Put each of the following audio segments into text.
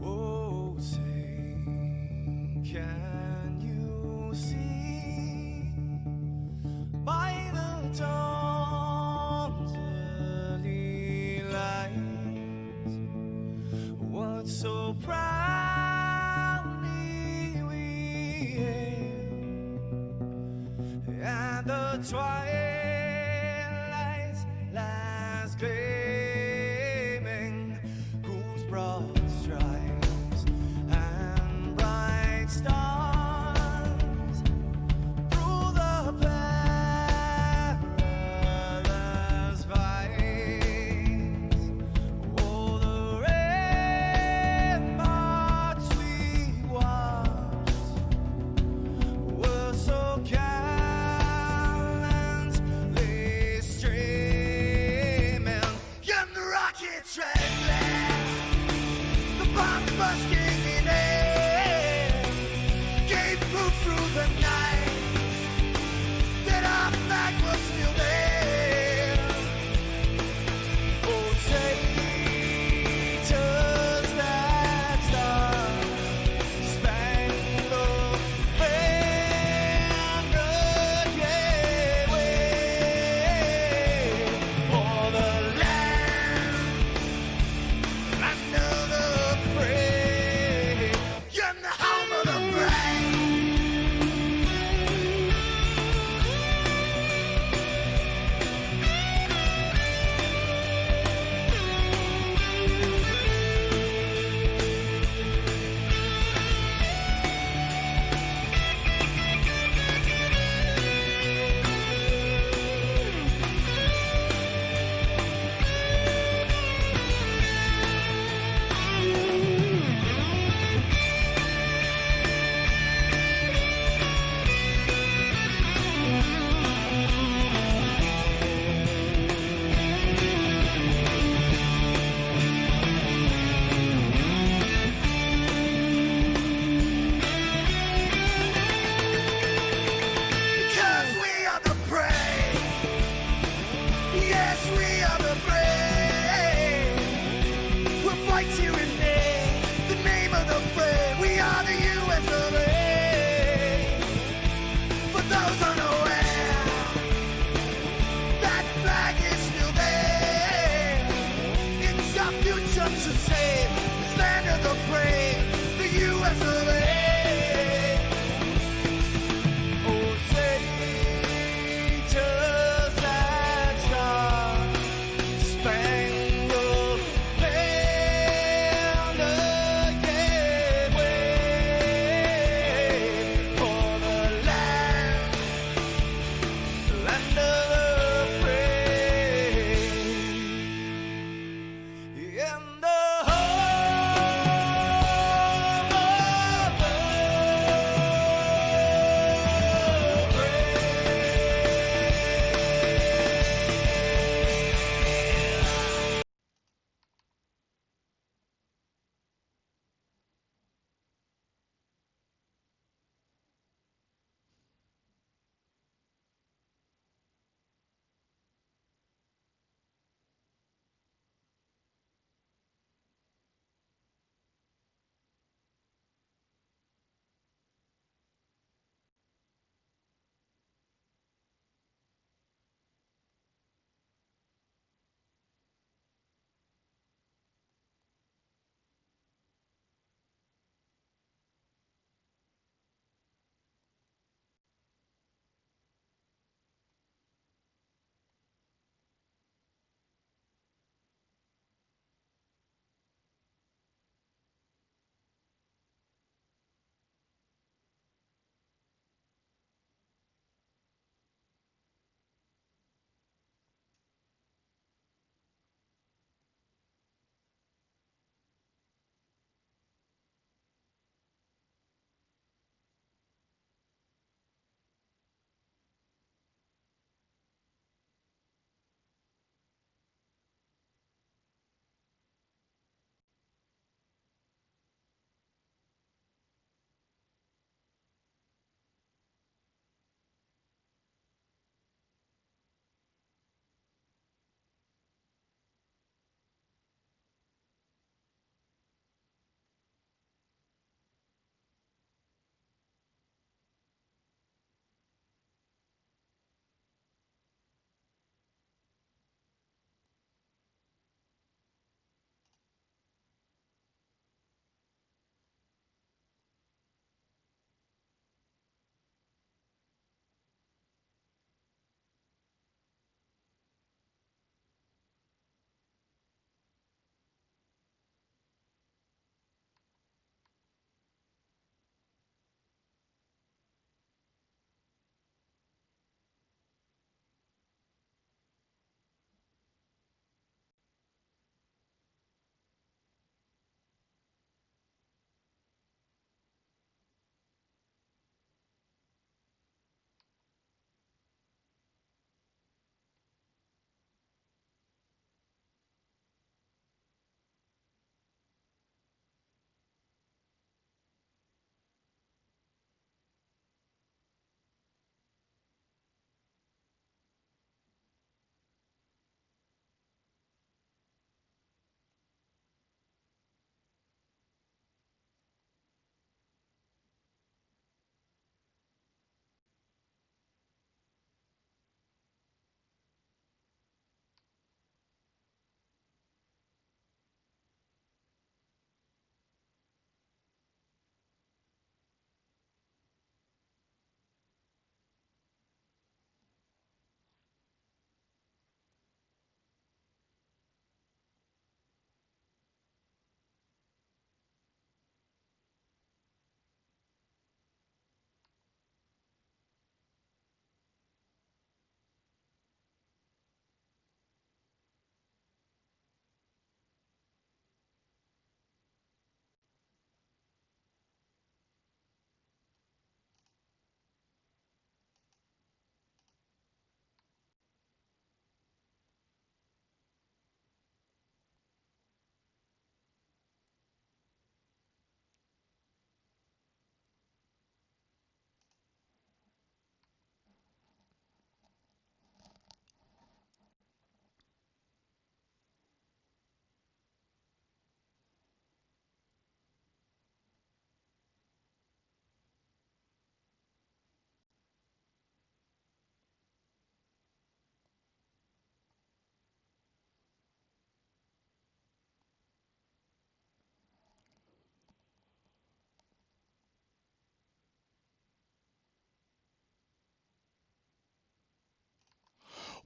Oh, say, can you see by the dawn's early light what so proudly we hailed at the twilight's last gleaming, whose broad stripes and bright stars through the perilous fights, oh, the ramparts we watched were so gallantly streaming, and the rockets red blast, the bombs bursting in air, gave proof through the night that our flag was still there. Oh, say, does that star-spangled banner yet wave for the land under the frame, and the home of the brave?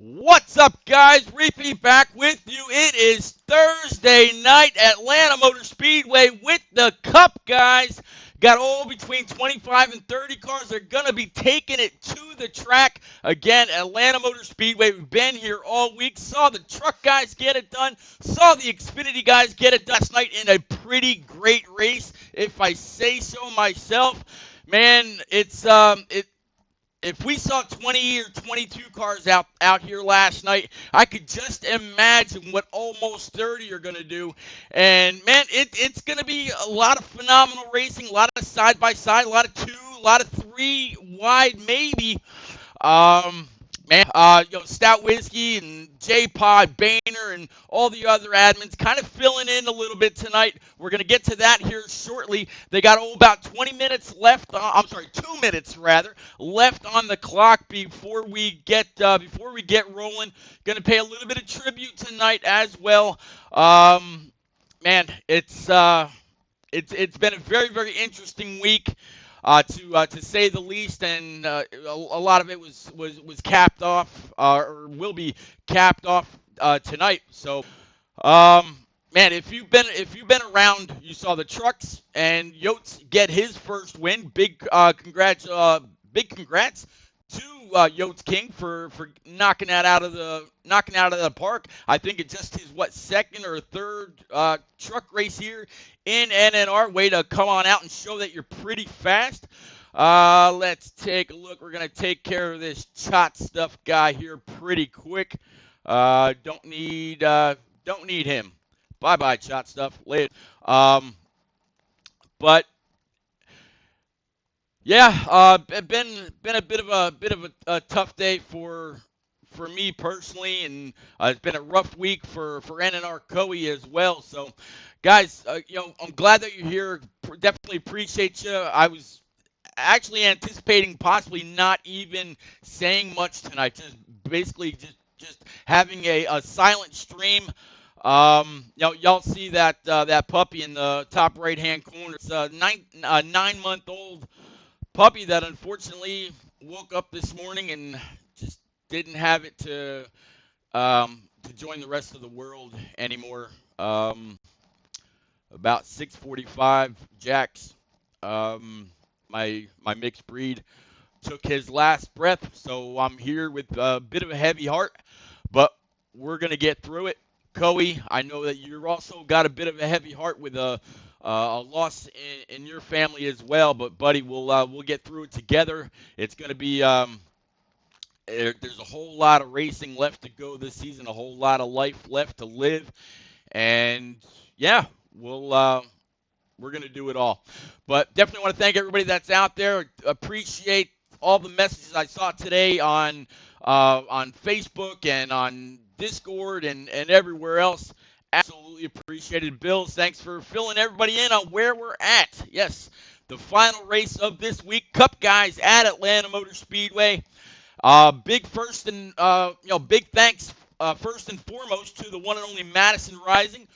What's up, guys? Repeat back with you. It is Thursday night, Atlanta Motor Speedway with the Cup, guys. Got all between 25 and 30 cars. They're going to be taking it to the track. Again, Atlanta Motor Speedway. We've been here all week. Saw the truck guys get it done. Saw the Xfinity guys get it done last night in a pretty great race, if I say so myself. Man, if we saw 20 or 22 cars out here last night, I could just imagine what almost 30 are going to do. And, man, it's going to be a lot of phenomenal racing, a lot of side-by-side, a lot of two, a lot of three wide maybe. Stout Whiskey and J-Pod, Boehner, and all the other admins kind of filling in a little bit tonight. We're going to get to that here shortly. They got about 20 minutes left. 2 minutes rather left on the clock before we get rolling. Going to pay a little bit of tribute tonight as well. Man, it's been a very, very interesting week, to say the least, and a lot of it was capped off, or will be capped off tonight. So, man, if you've been around, you saw the trucks and Yotes get his first win. Big congrats to Yotes King for knocking that out of the park. I think it's just his second or third truck race here in NNR. Way to come on out and show that you're pretty fast. Let's take a look. We're gonna take care of this Chot Stuff guy here pretty quick. Don't need him. Bye bye, Chot Stuff. Later. But yeah, been a bit of a tough day for me personally, and it's been a rough week for NNR Coe as well. So, guys, I'm glad that you're here. Definitely appreciate you. I was actually anticipating possibly not even saying much tonight, just basically just having a silent stream. Y'all see that puppy in the top right hand corner. It's a 9-month-old puppy that unfortunately woke up this morning and just didn't have it to join the rest of the world anymore. About 6:45, Jax, my mixed breed, took his last breath. So I'm here with a bit of a heavy heart, but we're gonna get through it. Coe, I know that you've also got a bit of a heavy heart with a loss in your family as well. But buddy, we'll get through it together. It's gonna be there's a whole lot of racing left to go this season, a whole lot of life left to live, and yeah, we're going to do it all. But definitely want to thank everybody that's out there. Appreciate all the messages I saw today on Facebook and on Discord and everywhere else. Absolutely appreciated. Bills, thanks for filling everybody in on where we're at. Yes, the final race of this week, Cup guys at Atlanta Motor Speedway. Big thanks first and foremost to the one and only Madison Rising,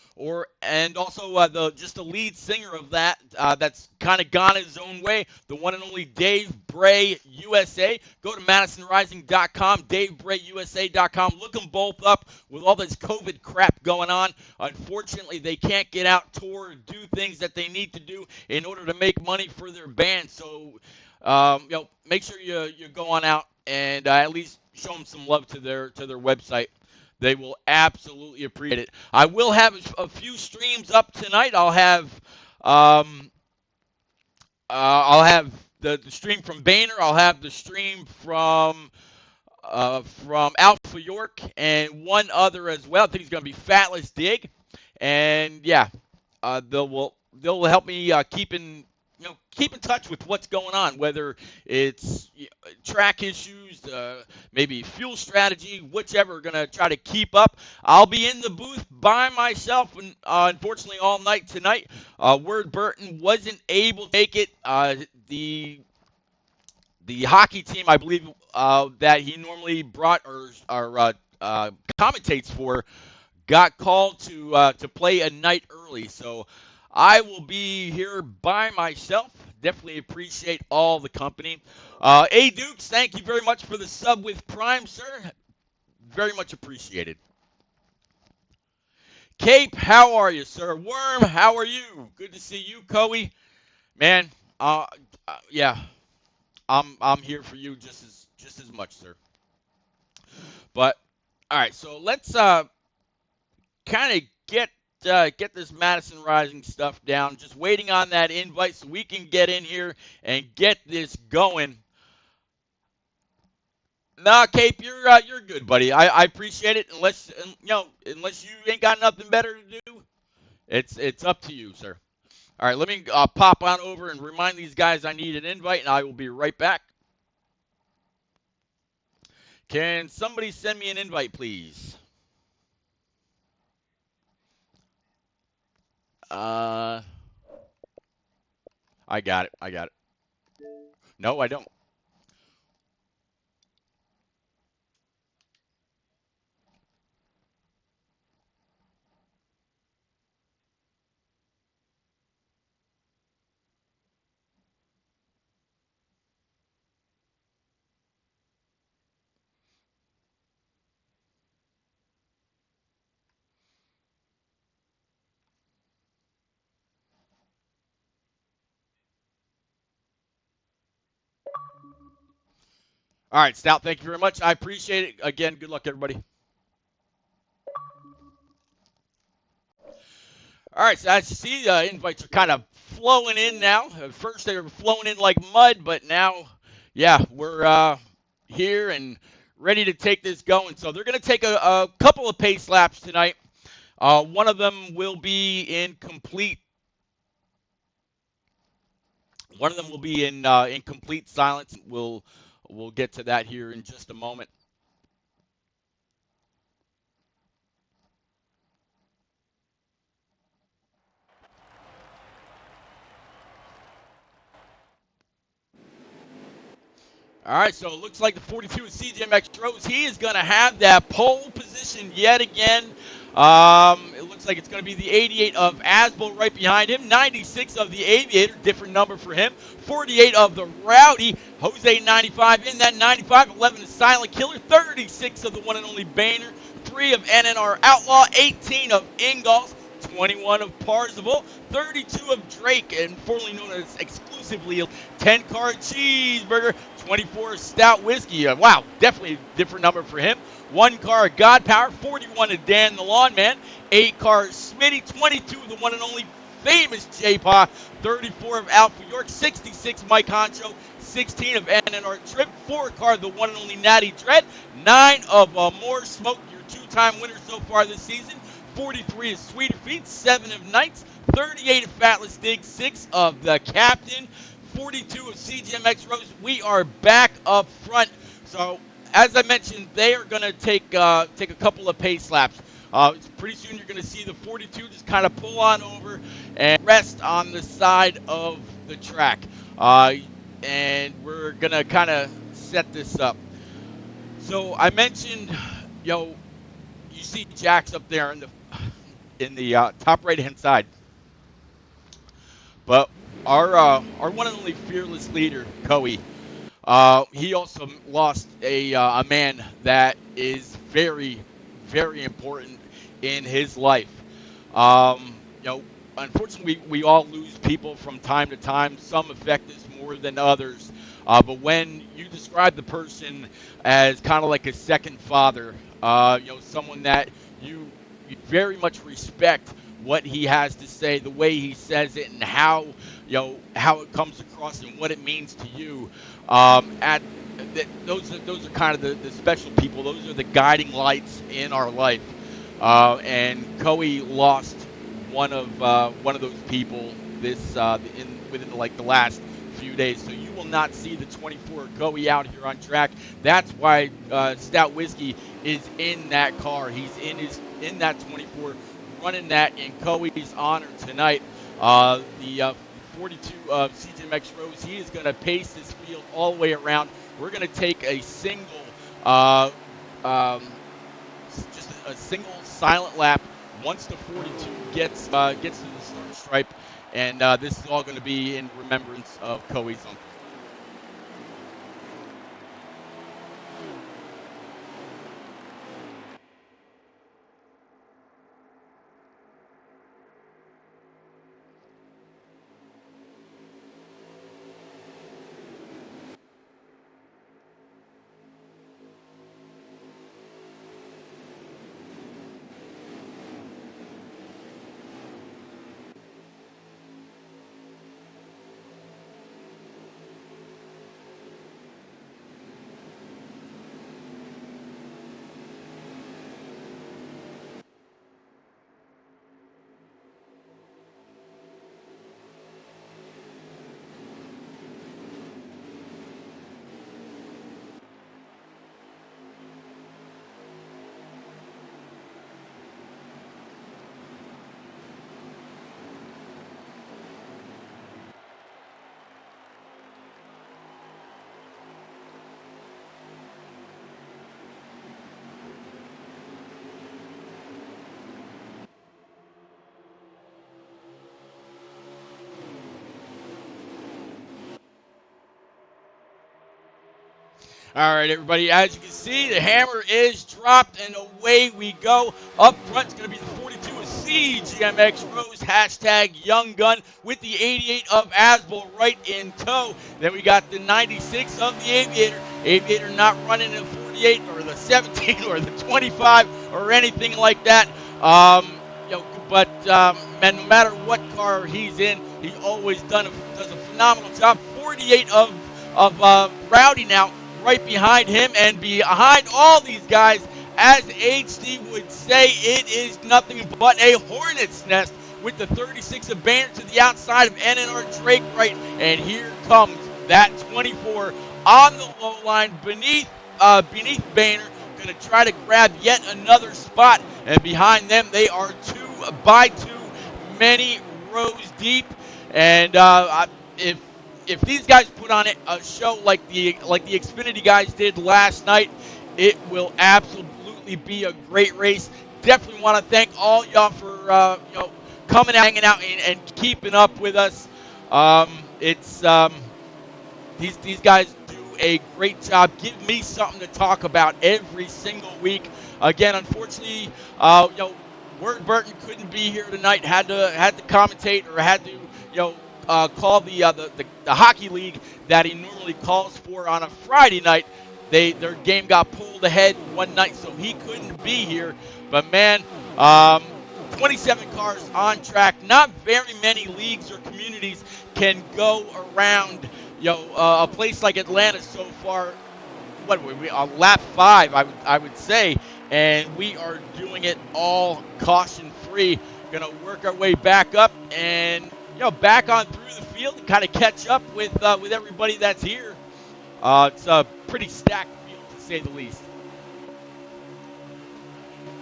and also the lead singer of that's kind of gone his own way, the one and only Dave Bray USA. Go to MadisonRising.com, DaveBrayUSA.com. Look them both up with all this COVID crap going on. Unfortunately, they can't get out, tour, and do things that they need to do in order to make money for their band. So, make sure you go on out and at least show them some love to their website. They will absolutely appreciate it. I will have a few streams up tonight. I'll have the stream from Boehner. I'll have the stream from Alpha York and one other as well. I think it's going to be Fatless Dig, and yeah, they'll help me keep in touch with what's going on, whether it's track issues, maybe fuel strategy, whichever. Going to try to keep up. I'll be in the booth by myself, and unfortunately all night tonight. Word Burton wasn't able to make it. The hockey team, I believe, that he normally brought or commentates for, got called to play a night early. So I will be here by myself. Definitely appreciate all the company. A Dukes, thank you very much for the sub with Prime, sir. Very much appreciated. Cape, how are you, sir? Worm, how are you? Good to see you, Coey. Man, yeah, I'm here for you just as much, sir. But all right, so let's kind of get this Madison Rising stuff down. Just waiting on that invite so we can get in here and get this going. Nah, Cape, you're good, buddy. I appreciate it. Unless you ain't got nothing better to do, it's up to you, sir. All right, let me pop on over and remind these guys I need an invite, and I will be right back. Can somebody send me an invite, please? Uh, I got it. I got it. No, I don't. All right, Stout, thank you very much. I appreciate it. Again, good luck, everybody. All right, so as you see, invites are kind of flowing in now. At first, they were flowing in like mud, but now, yeah, we're here and ready to take this going. So they're going to take a couple of pace laps tonight. One of them will be in complete. One of them will be in complete silence. We'll get to that here in just a moment. All right, so it looks like the 42 of CJMX Rose. He is going to have that pole position yet again. It looks like it's going to be the 88 of Asbo right behind him. 96 of the Aviator, different number for him. 48 of the Rowdy. Jose 95 in that 95. 11 is Silent Killer. 36 of the one and only Boehner. 3 of NNR Outlaw. 18 of Ingalls. 21 of Parzival, 32 of Drake, and formerly known as exclusively 10 card cheeseburger, 24 stout whiskey. Wow, definitely a different number for him. 1 car God Power, 41 of Dan the Lawn Man, 8 car Smitty, 22 of the one and only famous J-Paw, 34 of Alpha York, 66 Mike Honcho, 16 of NNR Trip, 4 car the one and only Natty Dread, 9 of More Smoke, your 2-time winner so far this season, 43 of Sweeter Feet, 7 of Knights, 38 of Fatless Dig, 6 of the Captain, 42 of CGMX Rose. We are back up front. So, as I mentioned, they are going to take a couple of pace laps. Pretty soon you're going to see the 42 just kind of pull on over and rest on the side of the track. And we're going to kind of set this up. So, I mentioned, you see Jax up there in the top right-hand side. But our one and only fearless leader, Coey, he also lost a man that is very, very important in his life. Um, you know, Unfortunately, we all lose people from time to time. Some affect us more than others. But when you describe the person as kind of like a second father, someone that you very much respect what he has to say, the way he says it, and how it comes across and what it means to you. Those are kind of the special people. Those are the guiding lights in our life. And Coey lost one of those people within the last few days. So you will not see the 24 Coey out here on track. That's why Stout Whiskey is in that car. He's in that 24, running that in Coey's honor tonight. The 42 of CJMX Rose, he is going to pace this field all the way around. We're going to take a single, just a single silent lap once the 42 gets to the start stripe, and this is all going to be in remembrance of Coey's uncle. All right, everybody, as you can see, the hammer is dropped, and away we go. Up front is going to be the 42 of CGMX Rose, hashtag Young Gun, with the 88 of Asbel right in tow. Then we got the 96 of the Aviator. Aviator not running the 48 or the 17 or the 25 or anything like that. Man, no matter what car he's in, he always does a phenomenal job. 48 of Rowdy now, right behind him, and behind all these guys, as HD would say, it is nothing but a hornet's nest with the 36 of Banner to the outside of NNR Drake right, and here comes that 24 on the low line beneath Banner, going to try to grab yet another spot, and behind them they are 2 by 2, many rows deep, and if these guys put on a show like the Xfinity guys did last night, it will absolutely be a great race. Definitely want to thank all y'all for coming out, hanging out, and keeping up with us. These guys do a great job. Give me something to talk about every single week. Again, unfortunately, Word Burton couldn't be here tonight. Had to commentate, or had to call the hockey league that he normally calls for on a Friday night. Their game got pulled ahead one night, so he couldn't be here. But man, 27 cars on track. Not very many leagues or communities can go around a place like Atlanta so far. What were we on lap 5? I would say, and we are doing it all caution free. Gonna work our way back up and back on through the field and kind of catch up with everybody that's here. It's a pretty stacked field, to say the least.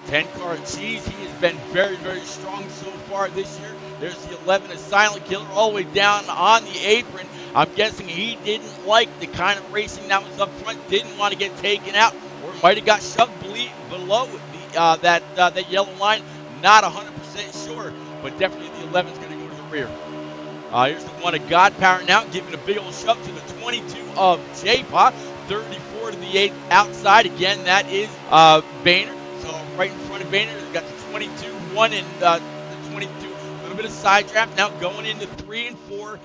10-car Cheese, he has been very, very strong so far this year. There's the 11 of Silent Killer all the way down on the apron. I'm guessing he didn't like the kind of racing that was up front, didn't want to get taken out, or might have got shoved below that yellow line. Not 100% sure, but definitely the 11 is going to go to the rear. Here's the 1 of God Power now, giving a big old shove to the 22 of J-Pa. 34 to the 8 outside. Again, that is Boehner. So right in front of Boehner, we've got the 22, 1 and the 22. A little bit of side draft now going into 3 and 4.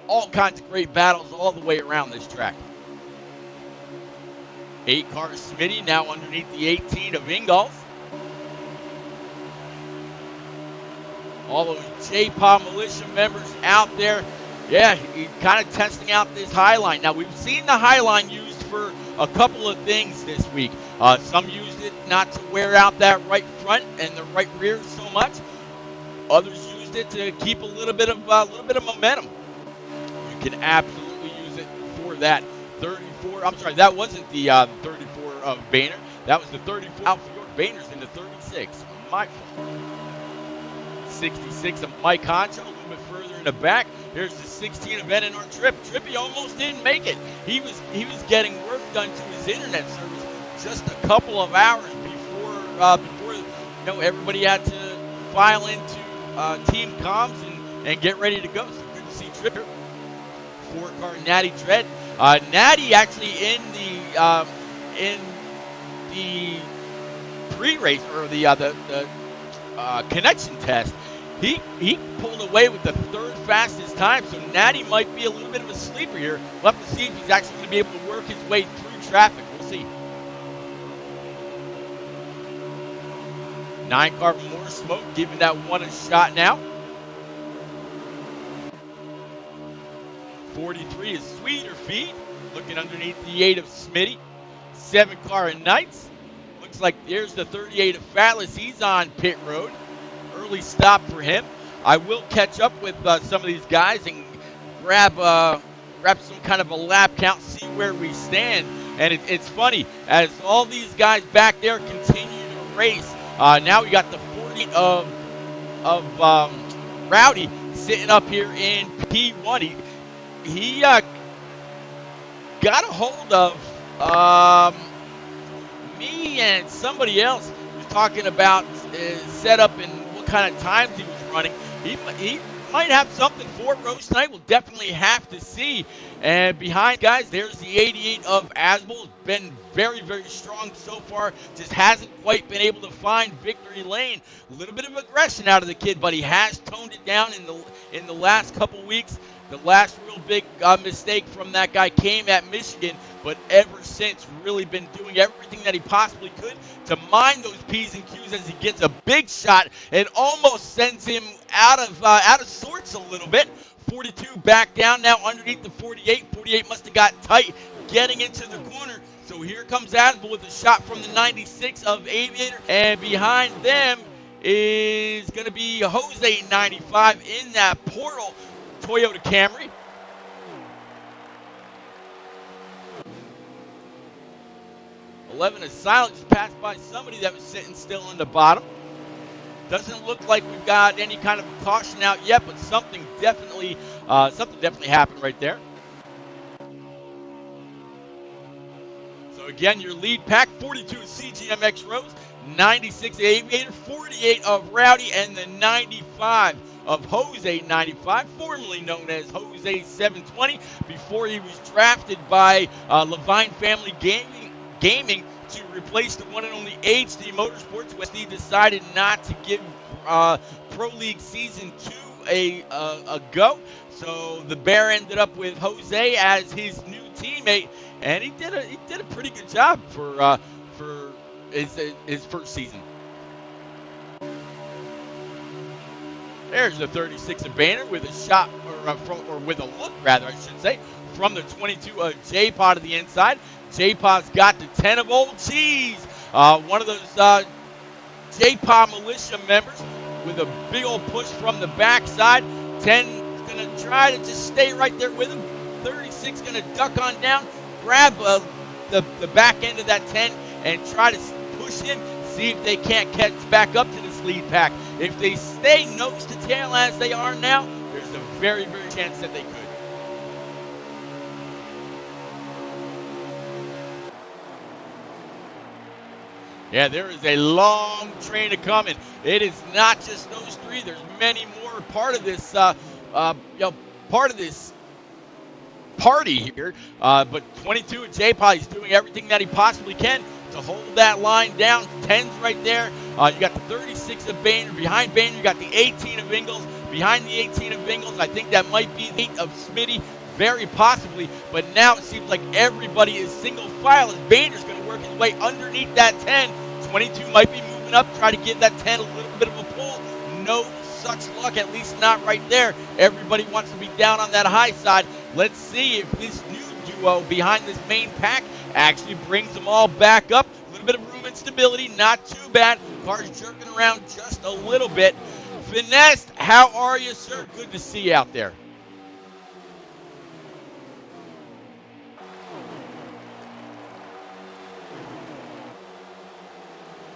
All kinds of great battles all the way around this track. 8-car Smitty now underneath the 18 of Ingalls. All those J-Pa militia members out there. Yeah, he's kind of testing out this high line. Now, we've seen the high line used for a couple of things this week. Some used it not to wear out that right front and the right rear so much. Others used it to keep a little bit of momentum. You can absolutely use it for that 34. I'm sorry, that wasn't the 34 of Boehner. That was the 34 out for York. Boehner's in the 36. My fault. 66 of Mike Honcho, a little bit further in the back. Here's the 16 of NNR Trip. Trippy almost didn't make it. He was getting work done to his internet service just a couple of hours before everybody had to file into team comms and get ready to go. So good to see Tripp. 4-car Natty Dread. Natty actually in the pre-race, or the connection test, he pulled away with the 3rd fastest time. So Natty might be a little bit of a sleeper here. We'll have to see if he's actually going to be able to work his way through traffic. We'll see. 9-car More Smoke, giving that 1 a shot now. 43 is Sweeter Feed, looking underneath the 8 of Smitty. 7-car Knights. Looks like there's the 38 of Fatless. He's on pit road. Early stop for him. I will catch up with some of these guys and grab some kind of a lap count, see where we stand. And it's funny, as all these guys back there continue to race. Now we got the 40 of Rowdy sitting up here in P1. He got a hold of me and somebody else was talking about setup and what kind of times he was running. He might have something for Rose tonight. We'll definitely have to see. And behind guys, there's the 88 of Asbel. Been very, very strong so far. Just hasn't quite been able to find victory lane. A little bit of aggression out of the kid, but he has toned it down in the last couple weeks. The last real big mistake from that guy came at Michigan, but ever since really been doing everything that he possibly could to mine those P's and Q's as he gets a big shot and almost sends him out of sorts a little bit. 42 back down now underneath the 48. 48 must have got tight getting into the corner. So here comes Asbel with a shot from the 96 of Aviator, and behind them is going to be Jose 95 in that portal Toyota Camry. $11 is silent, just passed by somebody that was sitting still in the bottom. Doesn't look like we've got any kind of caution out yet, but something definitely happened right there. So again, your lead pack: 42 is CGMX Rose, 96 Aviator, 48 of Rowdy, and the 95 of Jose 95, formerly known as Jose 720, before he was drafted by Levine Family Gaming to replace the one and only HD Motorsports, which he decided not to give Pro League Season 2 a go. So the Bear ended up with Jose as his new teammate, and he did a pretty good job for his first season. There's the 36 of Banner with a shot, or with a look, rather, I should say, from the 22 of J-Pod to the inside. J-Pod's got the 10 of Old Cheese, one of those J-Pod militia members with a big old push from the backside. 10 is going to try to just stay right there with him. 36 going to duck on down, grab the back end of that 10 and try to push him, see if they can't catch back up to this lead pack. If they stay nose to tail as they are now, there's a very, very chance that they could. Yeah, there is a long train to coming. It is not just those three. There's many more part of this, part of this party here. But 22 of J-Pod, he's doing everything that he possibly can to hold that line down. 10's right there. You got the 36 of Boehner. Behind Boehner, you got the 18 of Ingles. Behind the 18 of Ingles, I think that might be the 8 of Smitty, very possibly. But now it seems like everybody is single file as Boehner's going to work his way underneath that 10. 22 might be moving up, try to give that 10 a little bit of a pull. No such luck, at least not right there. Everybody wants to be down on that high side. Let's see if this new duo behind this main pack actually brings them all back up. A little bit of room and stability, not too bad. Car's jerking around just a little bit. Finesse, how are you, sir? Good to see you out there.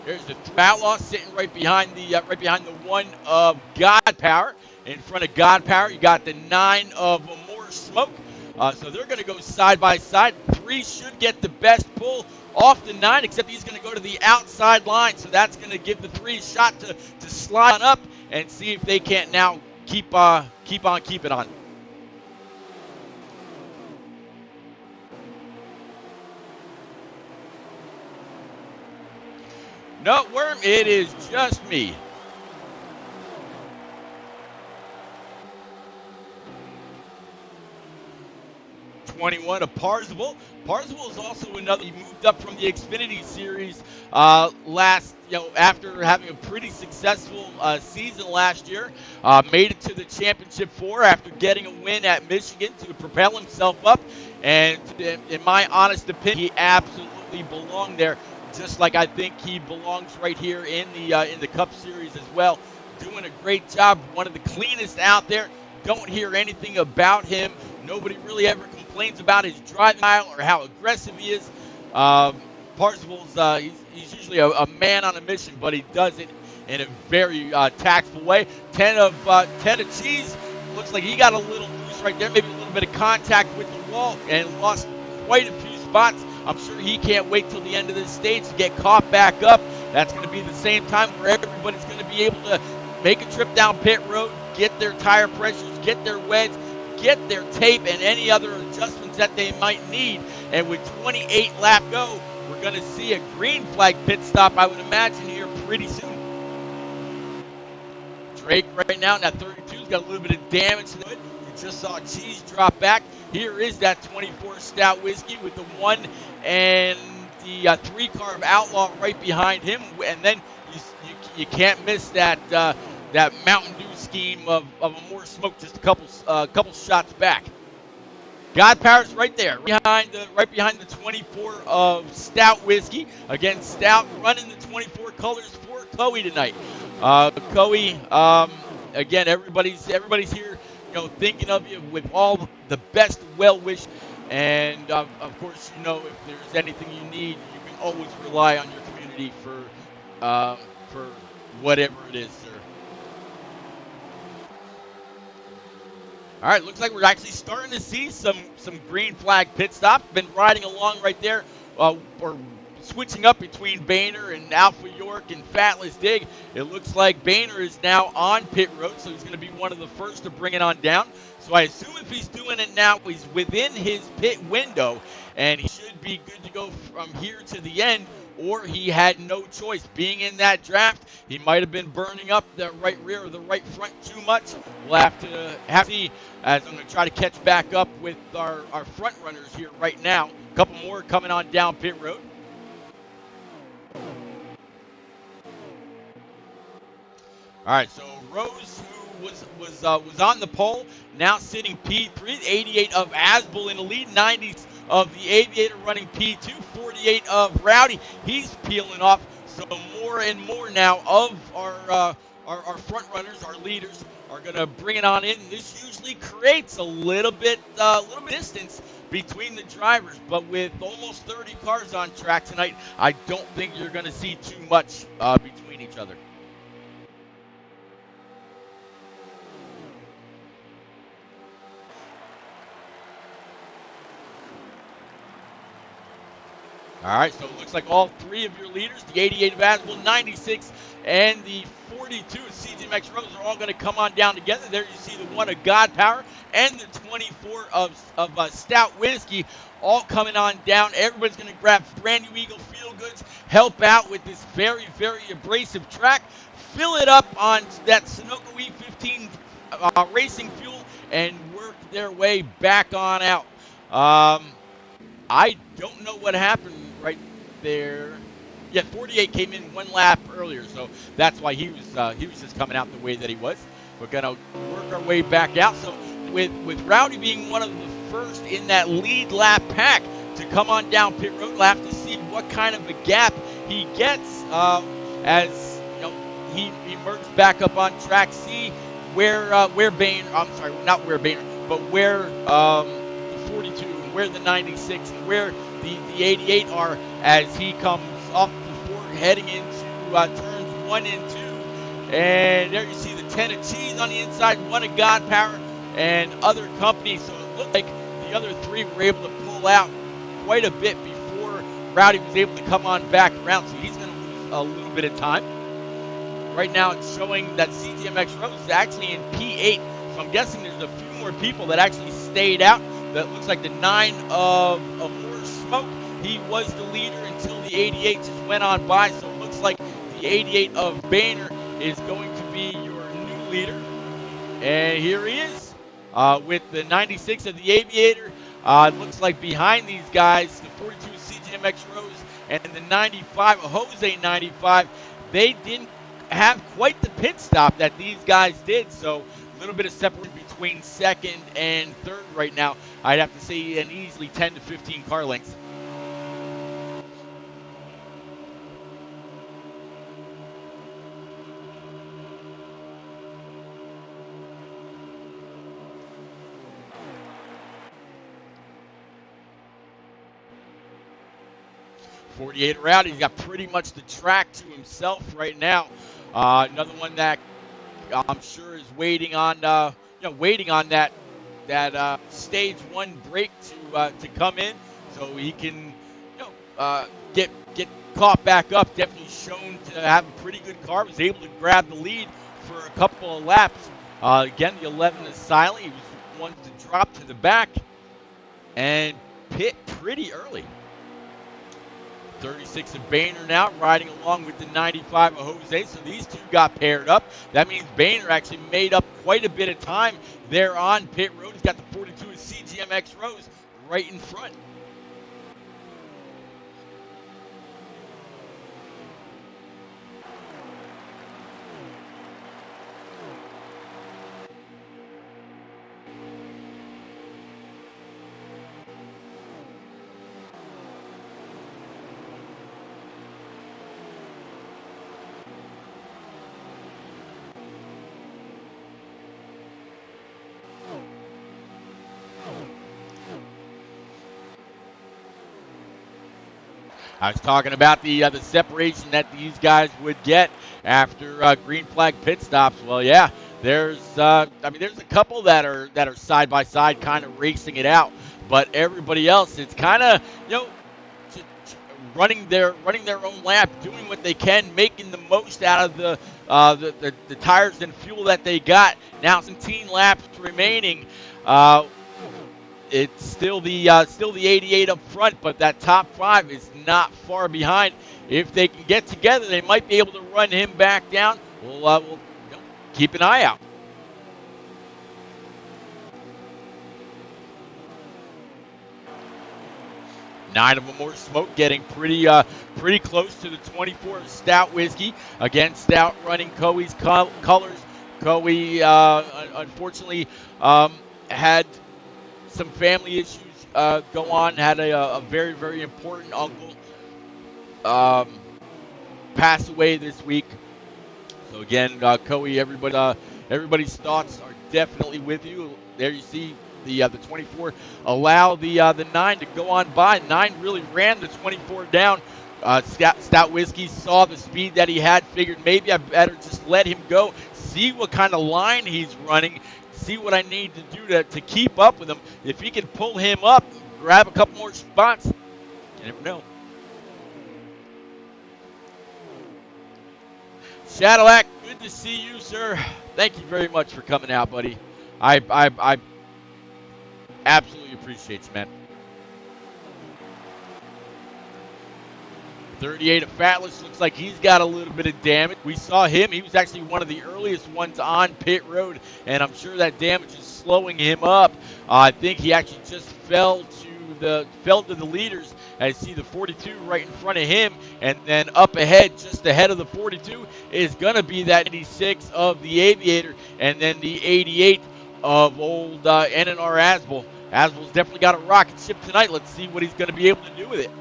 There's the Outlaw sitting right behind the one of God Power. In front of God Power, you got the 9 of More Smoke. So they're going to go side by side. 3 should get the best pull off the 9, except he's going to go to the outside line. So that's going to give the 3 a shot to slide on up and see if they can't now keep on keeping on. No, Worm, it is just me. '21 of Parzival. Parzival is also another. He moved up from the Xfinity series after having a pretty successful season last year. Made it to the championship 4 after getting a win at Michigan to propel himself up. And in my honest opinion, he absolutely belonged there. Just like I think he belongs right here in the Cup Series as well. Doing a great job, one of the cleanest out there. Don't hear anything about him. Nobody really ever complains about his driving style or how aggressive he is. Parzival's he's usually a man on a mission, but he does it in a very tactful way. 10 of Cheese. Looks like he got a little loose right there. Maybe a little bit of contact with the wall and lost quite a few spots. I'm sure he can't wait till the end of this stage to get caught back up. That's going to be the same time where everybody's going to be able to make a trip down pit road, get their tire pressures, get their wets, get their tape, and any other adjustments that they might need. And with 28 lap go, we're going to see a green flag pit stop, I would imagine, here pretty soon. Drake right now in that 32's got a little bit of damage to it. You just saw Cheese drop back. Here is that 24 Stout Whiskey with the 1 and the 3 carb Outlaw right behind him. And then you can't miss that that Mountain Dew scheme of a more smoke just a couple shots back. God Power's right there, right behind the 24 of Stout Whiskey. Again, Stout running the 24 colors for Coey tonight. Coey, again, everybody's here, thinking of you with all the best well wish, and of course, if there's anything you need, you can always rely on your community for whatever it is, sir. All right, looks like we're actually starting to see some green flag pit stops. Been riding along right there, or switching up between Boehner and Alpha York and Fatless Dig. It looks like Boehner is now on pit road, so he's going to be one of the first to bring it on down. So I assume if he's doing it now, he's within his pit window, and he should be good to go from here to the end, or he had no choice. Being in that draft, he might have been burning up the right rear or the right front too much. We'll have to see, as I'm going to try to catch back up with our front runners here right now. A couple more coming on down pit road. All right, so Rose, who was on the pole, now sitting P3, 88 of Asbel in the lead, 90s of the Aviator running P2, 48 of Rowdy. He's peeling off. So more and more now of our front runners, our leaders, are going to bring it on in. This usually creates a little bit distance between the drivers, but with almost 30 cars on track tonight, I don't think you're going to see too much between each other. All right, so it looks like all three of your leaders, the 88 of Asbel, 96, and the 42 of CGMX Rose are all going to come on down together. There you see the 1 of God Power and the 24 of Stout Whiskey all coming on down. Everybody's going to grab brand new Eagle Feel Goods, help out with this very, very abrasive track, fill it up on that Sunoco E15 racing fuel, and work their way back on out. I don't know what happened right there. Yeah, 48 came in 1 lap earlier, so that's why he was just coming out the way that he was. We're gonna work our way back out. So with Rowdy being one of the first in that lead lap pack to come on down pit road, we'll have to see what kind of a gap he gets as he emerged back up on track. See where Boehner, I'm sorry, not where Boehner, but where the 42. Where the 96 and where the 88 are as he comes off the fork heading into turns 1 and 2. And there you see the 10 of Cheese on the inside, 1 of God Power, and other companies. So it looked like the other 3 were able to pull out quite a bit before Rowdy was able to come on back around. So he's going to lose a little bit of time. Right now it's showing that CGMX Rose is actually in P8. So I'm guessing there's a few more people that actually stayed out. That looks like the 9 of More Smoke. He was the leader until the 88 just went on by. So it looks like the 88 of Boehner is going to be your new leader. And here he is with the 96 of the Aviator. It looks like behind these guys, the 42 CGMX Rose and the 95 Jose 95, they didn't have quite the pit stop that these guys did. So a little bit of separation between second and third right now. I'd have to say an easily 10 to 15 car lengths. .48 Rowdy, he's got pretty much the track to himself right now. Another one that I'm sure is waiting on that stage 1 break to come in, so he can get caught back up. Definitely shown to have a pretty good car. Was able to grab the lead for a couple of laps Again, the 11 is silent. He was one to drop to the back and pit pretty early. 36 of Boehner now riding along with the 95 of Jose. So these two got paired up. That means Boehner actually made up quite a bit of time there on pit road. He's got the 42 of CGMX Rose right in front. I was talking about the separation that these guys would get after green flag pit stops. Well, yeah, there's there's a couple that are side by side, kind of racing it out, but everybody else, it's kind of running their own lap, doing what they can, making the most out of the tires and fuel that they got. Now 17 laps remaining. It's still the 88 up front, but that top five is not far behind. If they can get together, they might be able to run him back down. We'll keep an eye out. 9 of them more smoke, getting pretty close to the 24 Stout Whiskey. Again, Stout running Coey's colors. Coey, unfortunately, had some family issues go on. Had a very, very important uncle pass away this week. So again, Coey, everybody's thoughts are definitely with you. There you see the 24 allow the 9 to go on by. 9 really ran the 24 down. Stout Whiskey saw the speed that he had, figured maybe I better just let him go, see what kind of line he's running, see what I need to do to keep up with him. If he can pull him up, grab a couple more spots, you never know. Shadowlack, good to see you, sir. Thank you very much for coming out, buddy. I absolutely appreciate you, man. 38 of Fatless looks like he's got a little bit of damage. We saw him. He was actually one of the earliest ones on pit road, and I'm sure that damage is slowing him up. I think he actually just fell to the leaders. I see the 42 right in front of him, and then up ahead, just ahead of the 42, is going to be that 96 of the Aviator, and then the 88 of old NNR Asbel. Asbel's definitely got a rocket ship tonight. Let's see what he's going to be able to do with it.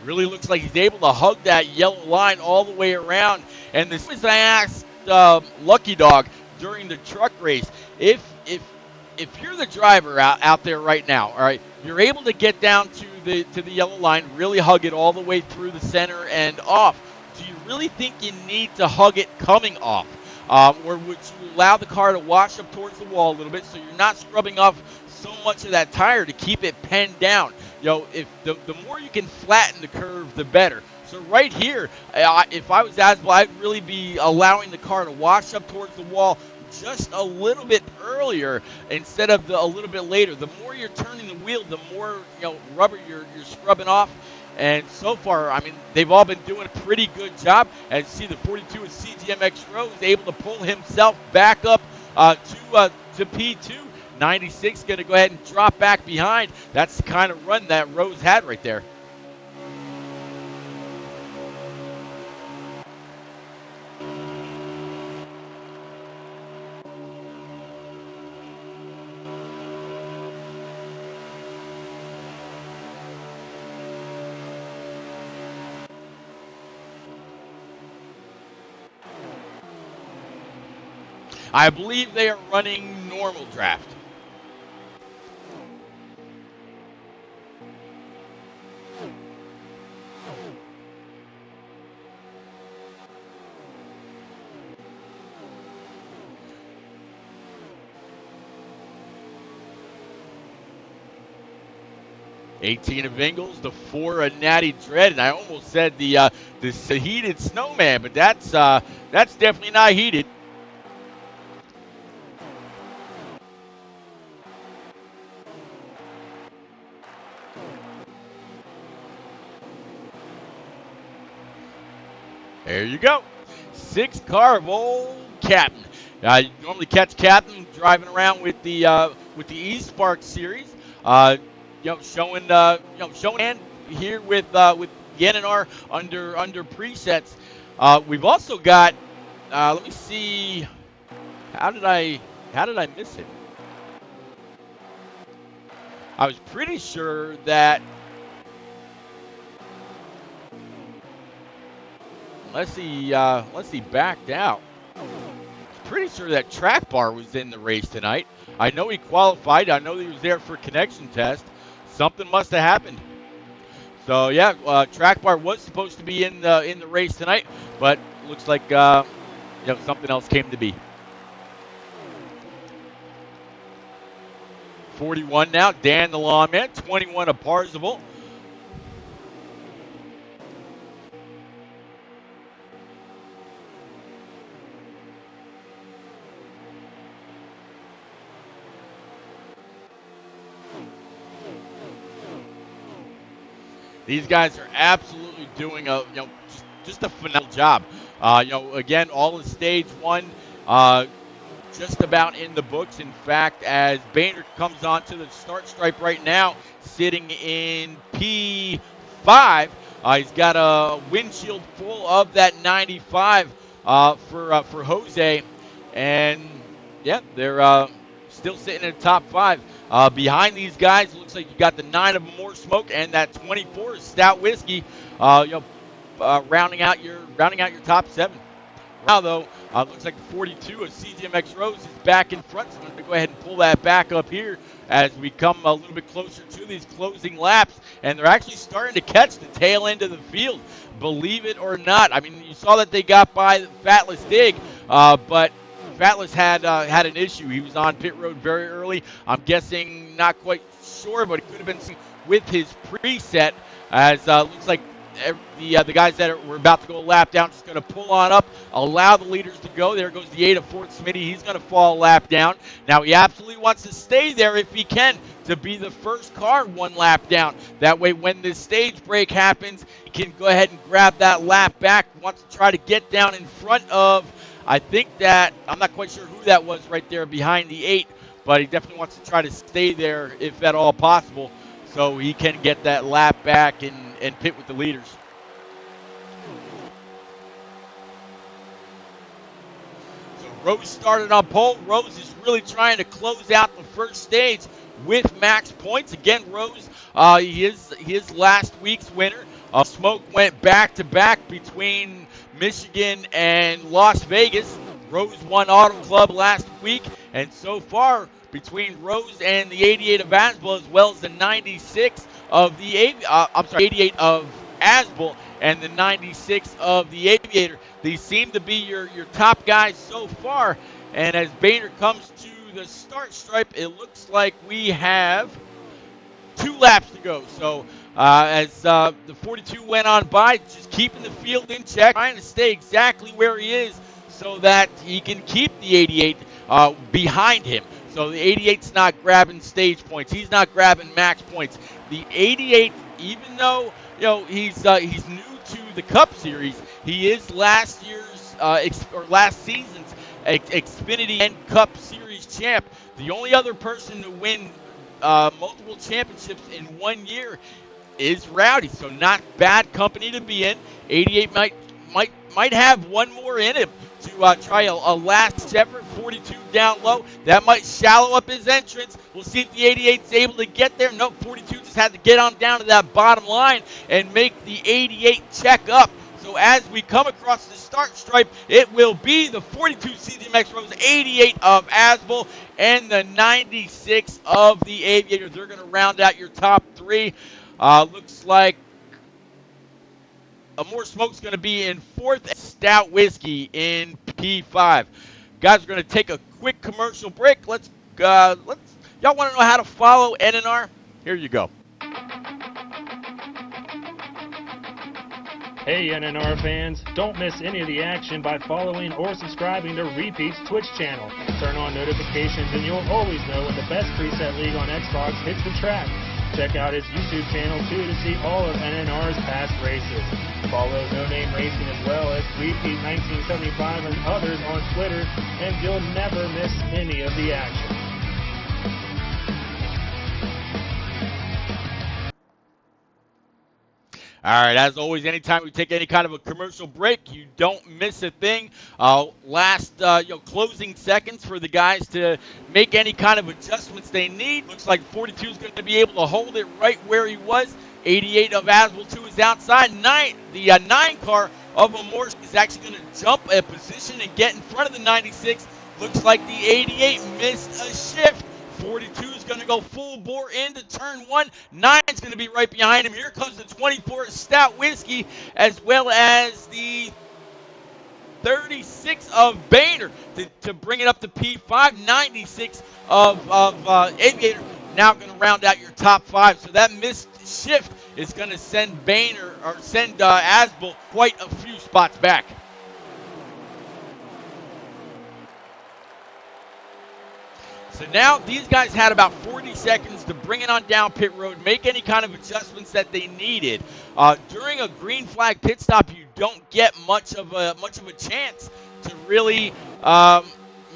Really looks like he's able to hug that yellow line all the way around. And this was I asked Lucky Dog during the truck race, if you're the driver out there right now, all right, you're able to get down to the yellow line, really hug it all the way through the center and off. Do you really think you need to hug it coming off? Or would you allow the car to wash up towards the wall a little bit so you're not scrubbing off so much of that tire to keep it penned down? If the more you can flatten the curve, the better. So right here, if I was Asbel, I'd really be allowing the car to wash up towards the wall just a little bit earlier instead of a little bit later. The more you're turning the wheel, the more rubber you're scrubbing off. And so far, I mean, they've all been doing a pretty good job. As you see, the 42 of CGMX Rose able to pull himself back up to P2. 96 going to go ahead and drop back behind. That's the kind of run that Rose had right there. I believe they are running normal draft. 18 of Ingles, the 4 of Natty Dread, and I almost said the heated snowman, but that's definitely not heated. There you go. 6-car of old Captain. You normally catch Captain driving around with the East Spark series. Uh, showing and here with the NNR under presets. We've also got. Let me see. How did I miss it? I was pretty sure that unless he backed out. Pretty sure that Track Bar was in the race tonight. I know he qualified. I know he was there for connection test. Something must have happened. So yeah, Track Bar was supposed to be in the race tonight, but looks like something else came to be. 41 now, Dan the Lawman. 21 of Parzival. These guys are absolutely doing just a phenomenal job. Again, all of stage one, just about in the books. In fact, as Boehnert comes onto the start stripe right now, sitting in P5, he's got a windshield full of that 95 for Jose, and yeah, they're still sitting in the top 5. Behind these guys, looks like you got the 9 of More Smoke and that 24 is Stout Whiskey. Rounding out your top 7. Now though, looks like 42 of CGMX Rose is back in front. So I'm going to go ahead and pull that back up here as we come a little bit closer to these closing laps, and they're actually starting to catch the tail end of the field. Believe it or not, I mean, you saw that they got by Fatless Dig, but Fatless had an issue. He was on pit road very early. I'm guessing, not quite sure, but it could have been with his preset, as looks like the guys that were about to go a lap down just going to pull on up, allow the leaders to go. There goes the 8 of Fort Smitty. He's going to fall a lap down. Now he absolutely wants to stay there if he can to be the first car 1 lap down. That way when this stage break happens, he can go ahead and grab that lap back. Wants to try to get down in front of, I think that, I'm not quite sure who that was right there behind the 8, but he definitely wants to try to stay there if at all possible, so he can get that lap back and pit with the leaders. So Rose started on pole. Rose is really trying to close out the first stage with max points. Again, Rose, his last week's winner. Smoke went back-to-back between Michigan and Las Vegas. Rose won Auto Club last week, and so far between Rose and the 88 of Asbel, as well as the 96 of the 88 of Asbel and the 96 of the Aviator. These seem to be your top guys so far. And as Boehnert comes to the start stripe, it looks like we have 2 laps to go. So as the 42 went on by, just keeping the field in check, trying to stay exactly where he is so that he can keep the 88 behind him. So the 88's not grabbing stage points. He's not grabbing max points. The 88, even though he's new to the Cup Series, he is last season's Xfinity and Cup Series champ. The only other person to win multiple championships in 1 year is Rowdy. So not bad company to be in. 88 might have one more in him to try a last effort. 42 down low. That might shallow up his entrance. We'll see if the 88's able to get there. Nope, 42 just had to get on down to that bottom line and make the 88 check up. So as we come across the start stripe, it will be the 42 CGMX Rose, 88 of Asbel, and the 96 of the Aviator. They're going to round out your top 3. Looks like More Smoke's going to be in 4th, and Stout Whiskey in P5. Guys, we're going to take a quick commercial break. Y'all want to know how to follow NNR? Here you go. Hey NNR fans, don't miss any of the action by following or subscribing to Repeat's Twitch channel. Turn on notifications and you'll always know when the best preset league on Xbox hits the track. Check out his YouTube channel too to see all of NNR's past races. Follow No Name Racing as well as Repeat 1975 and others on Twitter, and you'll never miss any of the action. All right, as always, anytime we take any kind of a commercial break, you don't miss a thing. Closing seconds for the guys to make any kind of adjustments they need. Looks like 42 is going to be able to hold it right where he was. 88 of Aswell 2 is outside. The 9 car of Amorce is actually going to jump a position and get in front of the 96. Looks like the 88 missed a shift. 42 is going to go full bore into turn 1. 9 is going to be right behind him. Here comes the 24 Stout Whiskey, as well as the 36 of Boehner to bring it up to P5. 96 of Aviator now going to round out your top 5. So that missed shift is going to send Asbel quite a few spots back. So now these guys had about 40 seconds to bring it on down pit road, make any kind of adjustments that they needed. During a green flag pit stop, you don't get much of a chance to really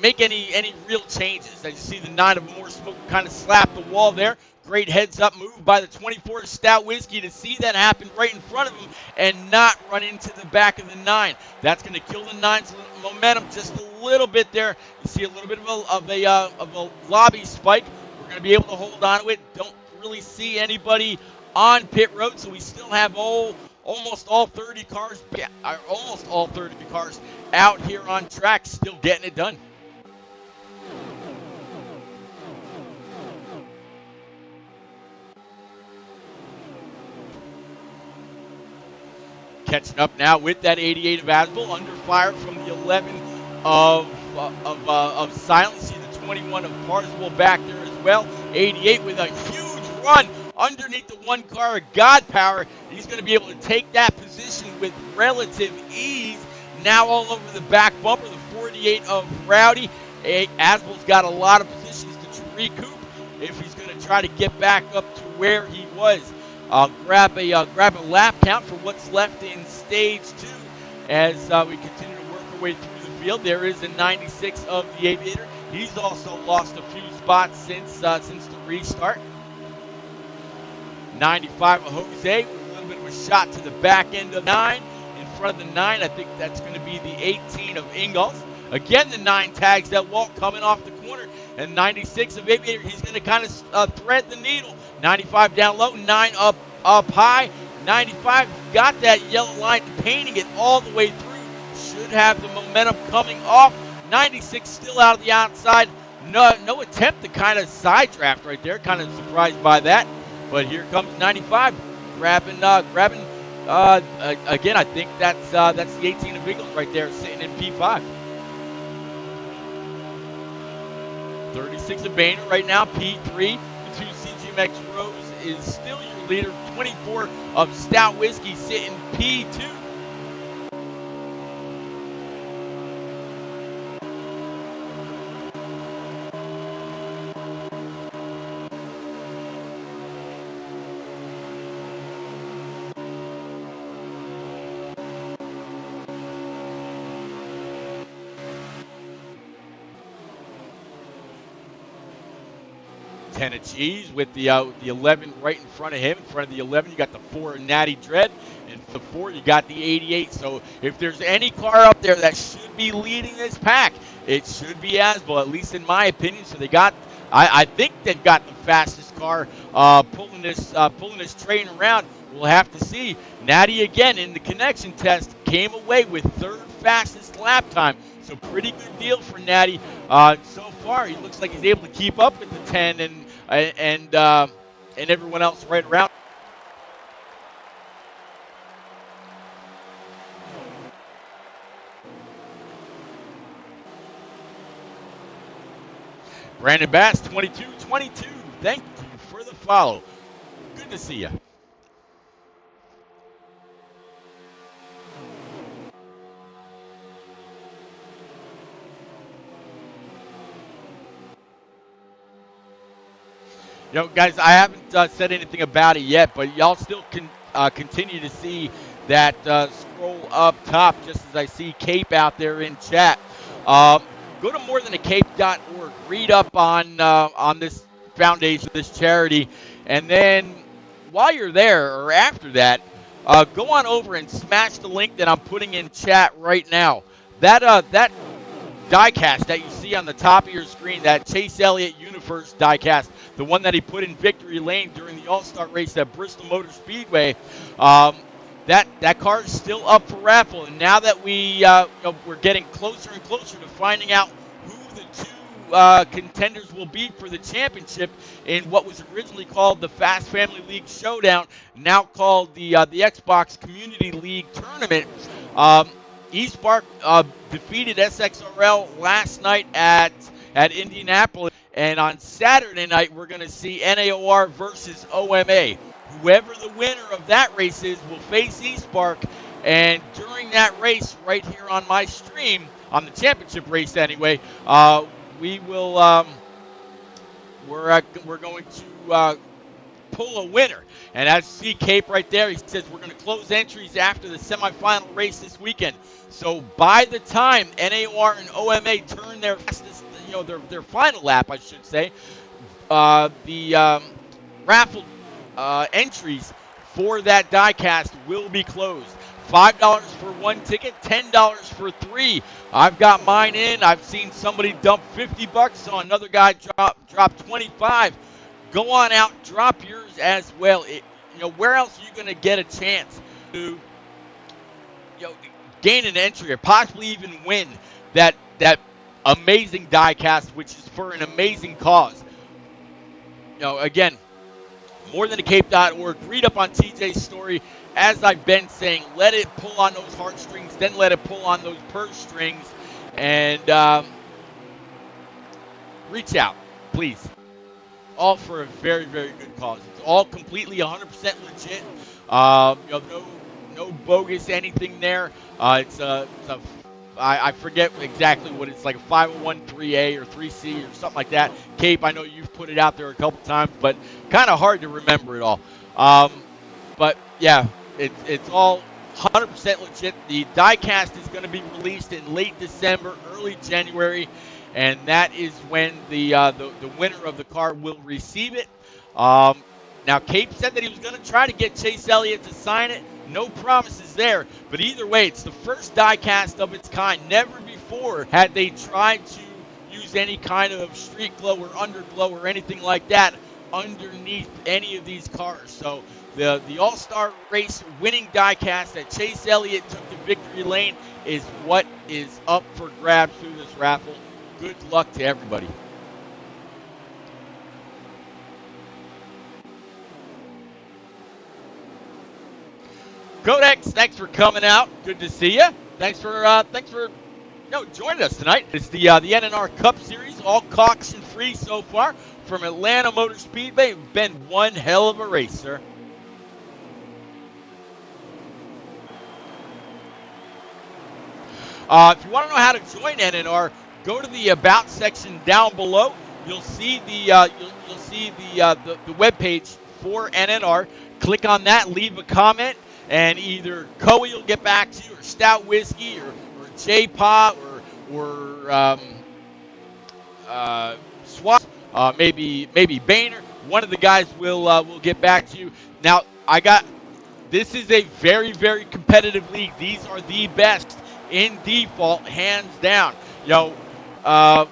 make any real changes. As you see, the 9 of More Smoke kind of slap the wall there. Great heads-up move by the 24 Stout Whiskey to see that happen right in front of him and not run into the back of the 9. That's going to kill the 9's momentum just a little bit there. You see a little bit of a lobby spike. We're going to be able to hold on to it. Don't really see anybody on pit road, so we still have almost all 30 cars out here on track, still getting it done. Catching up now with that 88 of Asbel, under fire from the 11 of Silence. See the 21 of Parswell back there as well. 88 with a huge run underneath the 1 car of God Power. He's going to be able to take that position with relative ease. Now all over the back bumper, the 48 of Rowdy. Asbel's got a lot of positions to recoup if he's going to try to get back up to where he was. Grab a lap count for what's left in stage 2 as we continue to work our way through the field. There is a 96 of the Aviator. He's also lost a few spots since the restart. 95 of Jose with a little bit of a shot to the back end of 9. In front of the 9, I think that's going to be the 18 of Ingalls. Again, the 9 tags that wall coming off the corner. And 96 of Aviator, he's going to kind of thread the needle. 95 down low, 9 up high. 95 got that yellow line, painting it all the way through. Should have the momentum coming off. 96 still out of the outside. No attempt to kind of side draft right there. Kind of surprised by that. But here comes 95 grabbing. Again, I think that's the 18 of Eagles right there sitting in P5. 36 of Boehner right now, P3. The 2 CGMX Rose is still your leader. 24 of Stout Whiskey sitting P2. Ten of Cheese with the 11 right in front of him. In front of the 11, you got the 4 Natty Dread. And the 4, you got the 88. So if there's any car up there that should be leading this pack, it should be Asbel, at least in my opinion. So they got, I think they've got the fastest car pulling this train around. We'll have to see. Natty again in the connection test came away with 3rd fastest lap time. So pretty good deal for Natty. So far, he looks like he's able to keep up with the 10 and everyone else right around. Brandon Bass, 22-22. Thank you for the follow. Good to see you. Guys, I haven't said anything about it yet, but y'all still can continue to see that scroll up top, just as I see Cape out there in chat. Um, Go to morethancape.org, read up on this foundation, this charity, and then while you're there or after that, go on over and smash the link that I'm putting in chat right now. That diecast that you see on the top of your screen, that Chase Elliott Universe diecast, the one that he put in victory lane during the All-Star race at Bristol Motor Speedway, that car is still up for raffle. And now that we're getting closer and closer to finding out who the two contenders will be for the championship in what was originally called the Fast Family League Showdown, now called the Xbox Community League Tournament. eSpark defeated SXRL last night at Indianapolis, and on Saturday night we're going to see NAOR versus OMA. Whoever the winner of that race is will face eSpark, and during that race right here on my stream, on the championship race anyway, we will we're going to pull a winner. And as you see Cape right there, he says we're going to close entries after the semifinal race this weekend. So by the time NAR and OMA turn their fastest, their final lap, I should say, the raffle entries for that diecast will be closed. $5 for one ticket, $10 for three. I've got mine in. I've seen somebody dump $50, saw another guy drop 25. Go on out, drop yours as well. Where else are you going to get a chance to gain an entry or possibly even win that amazing diecast, which is for an amazing cause? Again, morethanthecape.org. Read up on TJ's story. As I've been saying, let it pull on those heartstrings, then let it pull on those purse strings, and reach out, please. All for a very, very good cause. It's all completely 100% legit. No bogus anything there. I forget exactly what it's like, a 501(3)A or 3C or something like that. Cape, I know you've put it out there a couple times, but kind of hard to remember it all. But yeah, it's all 100% legit. The diecast is going to be released in late December, early January, and that is when the winner of the car will receive it. Now, Cape said that he was going to try to get Chase Elliott to sign it. No promises there, but either way, it's the first diecast of its kind. Never before had they tried to use any kind of street glow or underglow or anything like that underneath any of these cars. So the All-Star Race winning diecast that Chase Elliott took to victory lane is what is up for grabs through this raffle. Good luck to everybody. Codex, thanks for coming out. Good to see you. Thanks for joining us tonight. It's the NNR Cup Series, all caution free so far from Atlanta Motor Speedway. Been one hell of a race, sir. If you want to know how to join NNR, go to the About section down below. You'll see the web page for NNR. Click on that, leave a comment, and either Coey will get back to you, or Stout Whiskey, or J-Pot, or Swat, maybe Boehner. One of the guys will get back to you. Now, this is a very, very competitive league. These are the best in default, hands down. NNR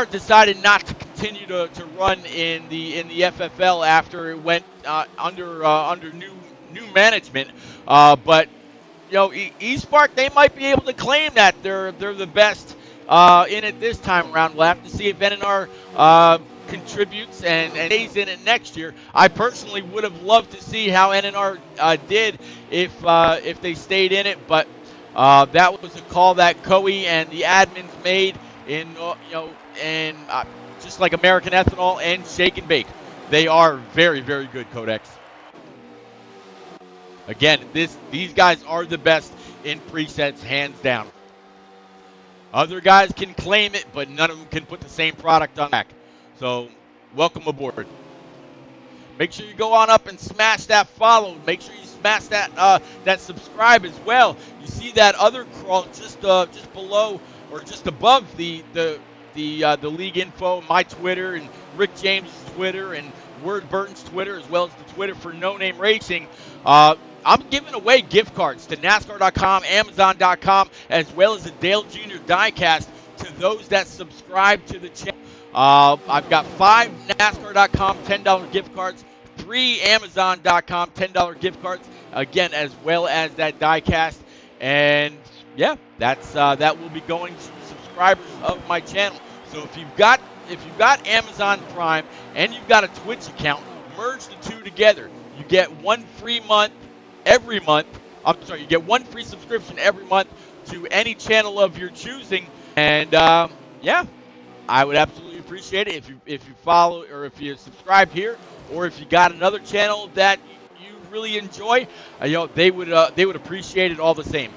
decided not to continue to run in the FFL after it went under new management. But eSpark, they might be able to claim that they're the best in it this time around. We'll have to see if NNR contributes and stays in it next year. I personally would have loved to see how NNR did if they stayed in it, but that was a call that Coey and the admins made and just like American Ethanol and Shake and Bake. They are very, very good, Codex. Again, these guys are the best in presets, hands down. Other guys can claim it, but none of them can put the same product on back. So, welcome aboard. Make sure you go on up and smash that follow. Make sure you smash that subscribe as well. You see that other crawl just below or just above the league info, my Twitter and Rick James' Twitter and Word Burton's Twitter, as well as the Twitter for No Name Racing. I'm giving away gift cards to NASCAR.com, Amazon.com, as well as the Dale Jr. Diecast to those that subscribe to the channel. I've got 5 NASCAR.com $10 gift cards, 3 Amazon.com $10 gift cards, again, as well as that diecast. And yeah, that will be going to subscribers of my channel. So if you've got Amazon Prime and you've got a Twitch account, merge the two together. You get 1 free month every month. I'm sorry, you get 1 free subscription every month to any channel of your choosing. And yeah, I would absolutely appreciate it if you follow or if you subscribe here, or if you got another channel that you really enjoy. They would appreciate it all the same.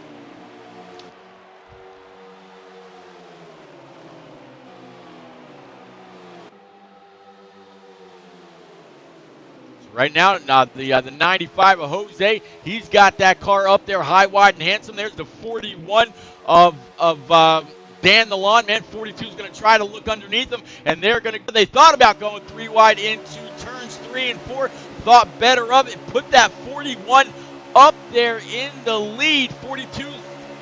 Right now, the 95 of Jose, he's got that car up there high, wide, and handsome. There's the 41 of Dan the Lawn Man. 42 is going to try to look underneath him, and they thought about going 3 wide into turns 3 and 4. Thought better of it. Put that 41 up there in the lead. 42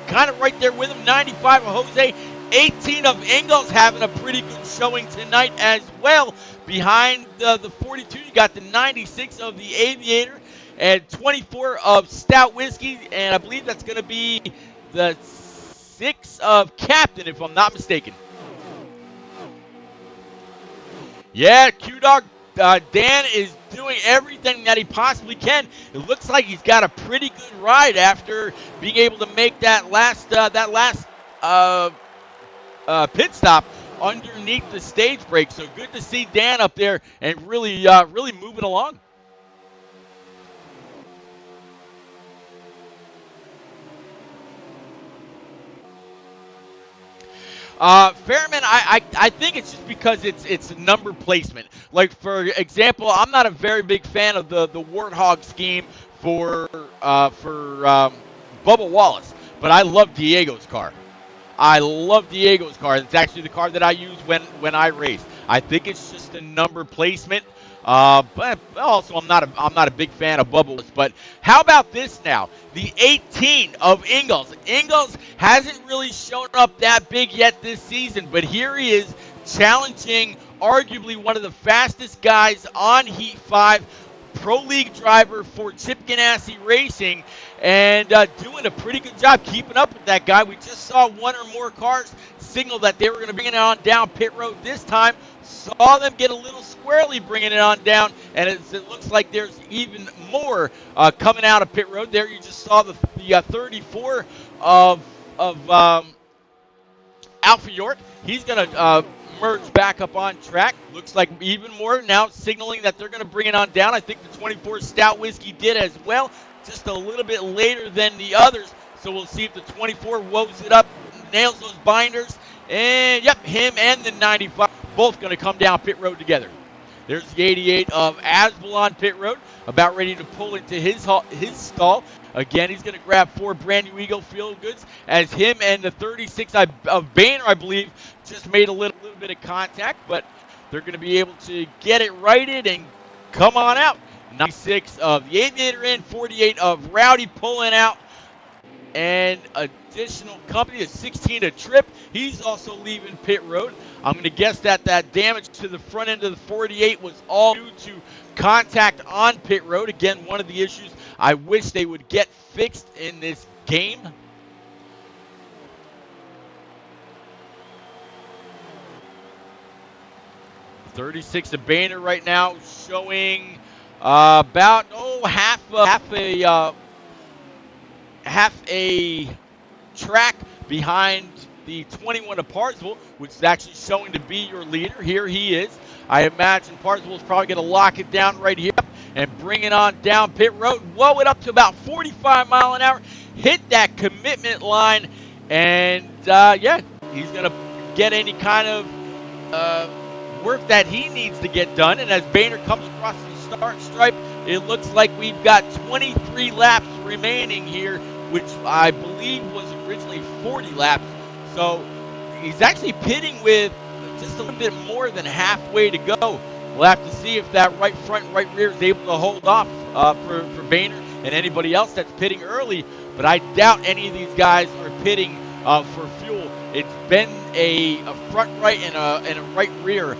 kind of right there with him. 95 of Jose. 18 of Ingalls having a pretty good showing tonight as well. Behind the 42, you got the 96 of the Aviator and 24 of Stout Whiskey, and I believe that's going to be the 6 of Captain, if I'm not mistaken. Yeah, Q-Dog, Dan is doing everything that he possibly can. It looks like he's got a pretty good ride after being able to make that last pit stop underneath the stage brake. So good to see Dan up there and really moving along. Fairman, I think it's just because it's number placement. Like, for example, I'm not a very big fan of the Warthog scheme for Bubba Wallace, but I love Diego's car. I love Diego's car. It's actually the car that I use when I race. I think it's just a number placement. But also I'm not a big fan of Bubbles. But how about this now? The 18 of Ingalls. Ingalls hasn't really shown up that big yet this season, but here he is challenging arguably one of the fastest guys on Heat 5. Pro League driver for Chip Ganassi Racing, and doing a pretty good job keeping up with that guy. We just saw one or more cars signal that they were going to bring it on down pit road this time. Saw them get a little squirrely bringing it on down, and it looks like there's even more coming out of pit road. There you just saw the 34 of Alpha York. He's going to merge back up on track. Looks like even more now signaling that they're going to bring it on down. I think the 24 Stout Whiskey did as well, just a little bit later than the others. So we'll see if the 24 woes it up, nails those binders. And yep, him and the 95 both going to come down pit road together. There's the 88 of Asbel on pit road, about ready to pull into his stall. Again, he's going to grab 4 brand new Eagle Field Goods as him and the 36 of Boehner, I believe, just made a little bit of contact, but they're going to be able to get it righted and come on out. 96 of the Aviator in, 48 of Rowdy pulling out, and additional company, a 16 of Trip. He's also leaving pit road. I'm going to guess that damage to the front end of the 48 was all due to contact on pit road. Again, one of the issues I wish they would get fixed in this game. .36 of Boehner right now, showing about half a track behind the 21 of Parsville, which is actually showing to be your leader. Here he is. I imagine Parsville is probably going to lock it down right here and bring it on down pit road, blow it up to about 45 mile an hour, hit that commitment line, and yeah, he's going to get any kind of work that he needs to get done. And as Boehner comes across the start stripe. It looks like we've got 23 laps remaining here, which I believe was originally 40 laps. So he's actually pitting with just a little bit more than halfway to go. We'll have to see if that right front and right rear is able to hold off for Boehner and anybody else that's pitting early. But I doubt any of these guys are pitting for fuel. It's been a front right and a right rear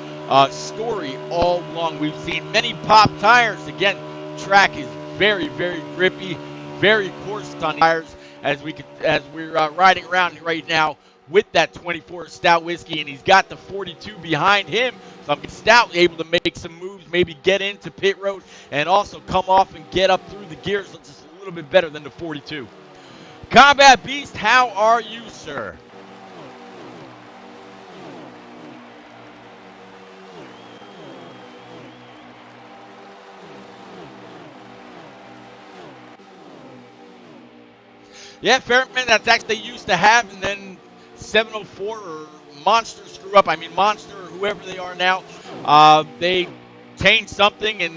story all along. We've seen many pop tires. Again, track is very, very grippy, very coarse on tires as we're riding around right now with that 24 Stout whiskey, and he's got the 42 behind him. So I'm Stout able to make some moves, maybe get into pit road, and also come off and get up through the gears just a little bit better than the 42. Combat Beast, how are you, sir? Yeah, Fairman, that's actually used to have, and then 704 or Monster screw up. I mean, Monster or whoever they are now, they changed something and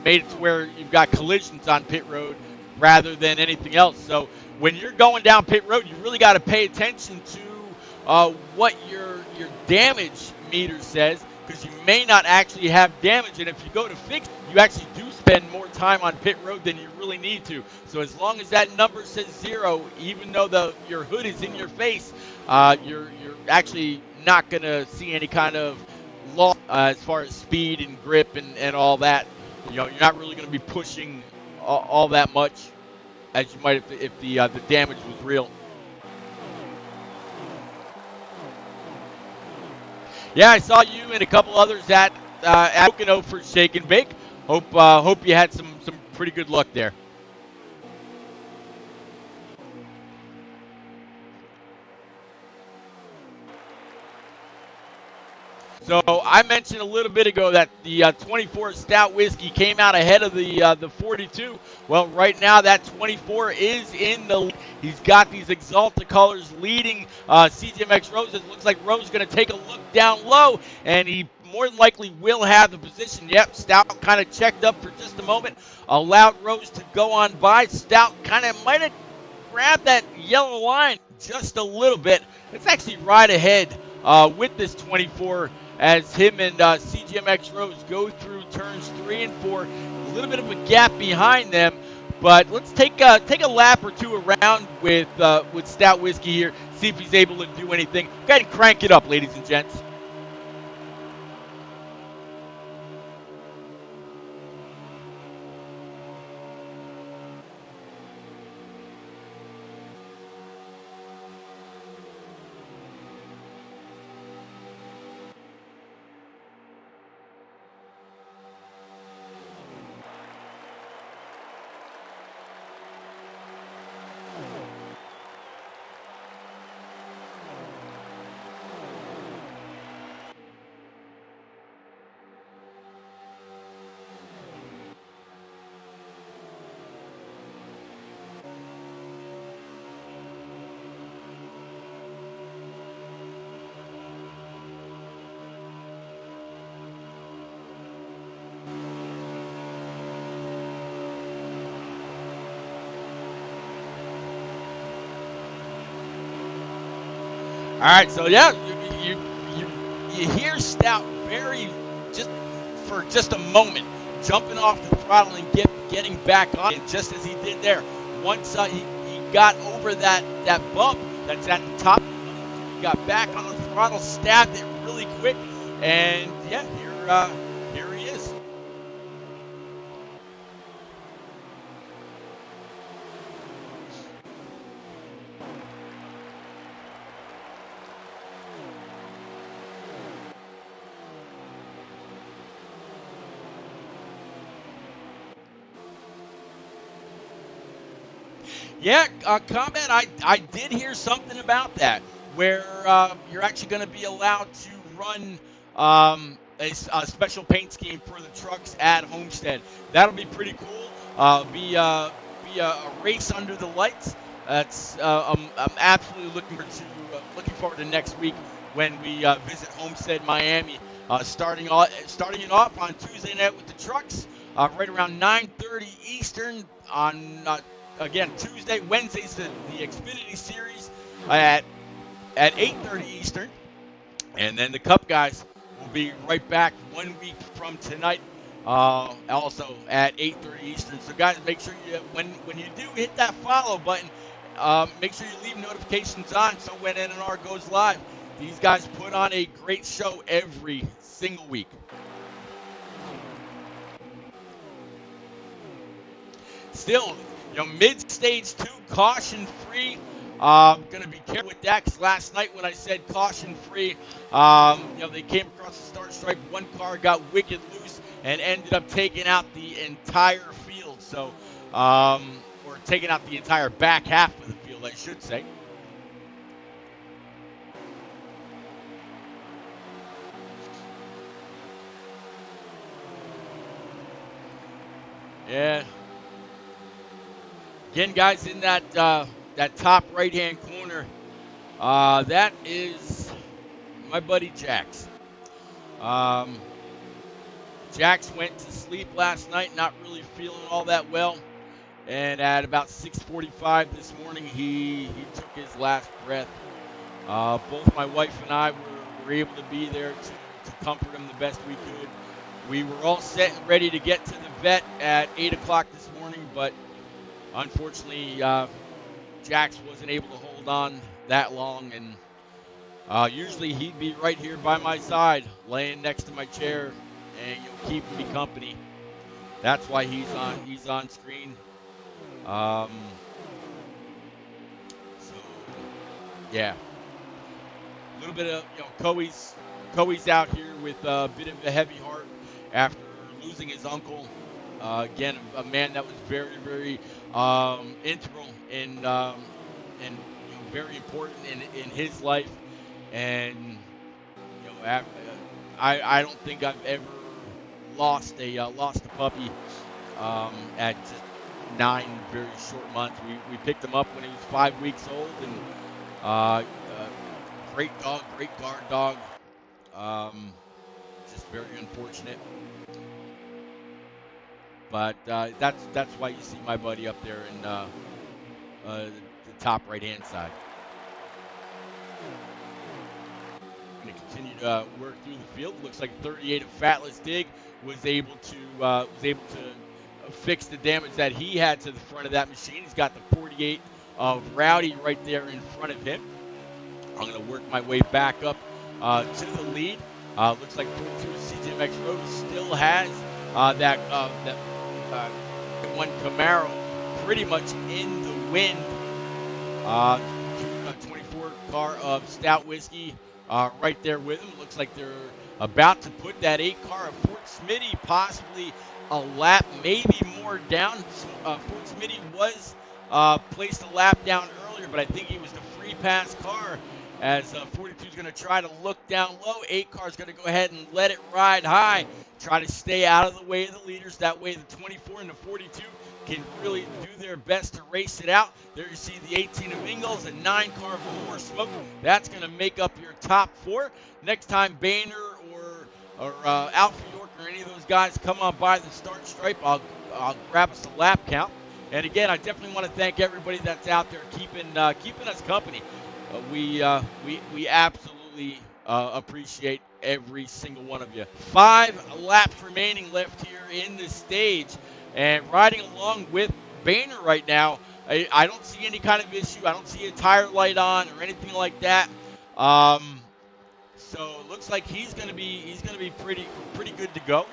made it to where you've got collisions on pit road rather than anything else. So when you're going down pit road, you really got to pay attention to what your damage meter says, because you may not actually have damage, and if you go to fix, you actually do spend more time on pit road than you really need to. So as long as that number says 0, even though your hood is in your face, you're actually not going to see any kind of loss as far as speed and grip and all that. You know, you're not really going to be pushing all that much as you might if the damage was real. Yeah, I saw you and a couple others at Pocono for Shake and Bake. Hope you had some pretty good luck there. So I mentioned a little bit ago that the 24 Stout whiskey came out ahead of the 42. Well, right now that 24 is in the lead. He's got these Exalta colors leading CGMX Rose. It looks like Rose is going to take a look down low, and he more than likely will have the position. Yep, Stout kind of checked up for just a moment, allowed Rose to go on by. Stout kind of might have grabbed that yellow line just a little bit. It's actually right ahead with this 24 as him and CGMX Rose go through turns 3 and 4. A little bit of a gap behind them, but let's take a lap or two around with Stout Whiskey here, see if he's able to do anything. Go ahead and crank it up, ladies and gents. All right, so yeah, you hear Stout for just a moment, jumping off the throttle and getting back on it, just as he did there. Once he got over that bump that's at the top, he got back on the throttle, stabbed it really quick, and yeah, here he is. Yeah, Combat, I did hear something about that, where you're actually going to be allowed to run a special paint scheme for the trucks at Homestead. That'll be pretty cool. Be a race under the lights. That's I'm absolutely looking forward to next week when we visit Homestead, Miami. Starting it off on Tuesday night with the trucks, right around 9:30 Eastern on again Tuesday, Wednesdays the Xfinity Series at 8:30 Eastern, and then the Cup guys will be right back 1 week from tonight, also at 8:30 Eastern. So guys, make sure you when you do hit that follow button, make sure you leave notifications on so when NNR goes live, these guys put on a great show every single week. Still, mid-stage 2, caution-free. Going to be careful with that because last night when I said caution-free, they came across the start stripe. One car got wicked loose and ended up taking out the entire field. So, or taking out the entire back half of the field, I should say. Yeah. Again, guys, in that top right-hand corner, that is my buddy Jax. Um, Jax went to sleep last night, not really feeling all that well, and at about 6:45 this morning, he took his last breath. Both my wife and I were able to be there to comfort him the best we could. We were all set and ready to get to the vet at 8 o'clock this morning, but unfortunately, Jax wasn't able to hold on that long, and usually he'd be right here by my side, laying next to my chair, and keeping me company. That's why he's on screen. Um, so yeah, a little bit of Coey's out here with a bit of a heavy heart after losing his uncle. Again, a man that was very, very integral and very important in his life. And I don't think I've ever lost a puppy at just 9 very short months. We picked him up when he was 5 weeks old, and uh, great dog, great guard dog. Um, just very unfortunate. But that's why you see my buddy up there in the top right hand side. Going to continue to work through the field. Looks like 38 of Fatless Dig was able to fix the damage that he had to the front of that machine. He's got the 48 of Rowdy right there in front of him. I'm going to work my way back up to the lead. Looks like 42 CJMX Road still has that one Camaro pretty much in the wind. 24 car of Stout Whiskey right there with him. Looks like they're about to put that 8 car of Fort Smitty possibly a lap, maybe more down. Fort Smitty was placed a lap down earlier, but I think he was the free pass car as 42 is going to try to look down low. 8 car is going to go ahead and let it ride high, try to stay out of the way of the leaders. That way the 24 and the 42 can really do their best to race it out. There you see the 18 of Ingalls and 9 car of More Smoke. That's going to make up your top 4. Next time Boehner or Alfred York or any of those guys come on by the start stripe, I'll grab us a lap count. And again, I definitely want to thank everybody that's out there keeping us company. We absolutely appreciate every single one of you. 5 laps remaining left here in the stage, and riding along with Boehner right now. I don't see any kind of issue. I don't see a tire light on or anything like that. So it looks like he's gonna be pretty good to go.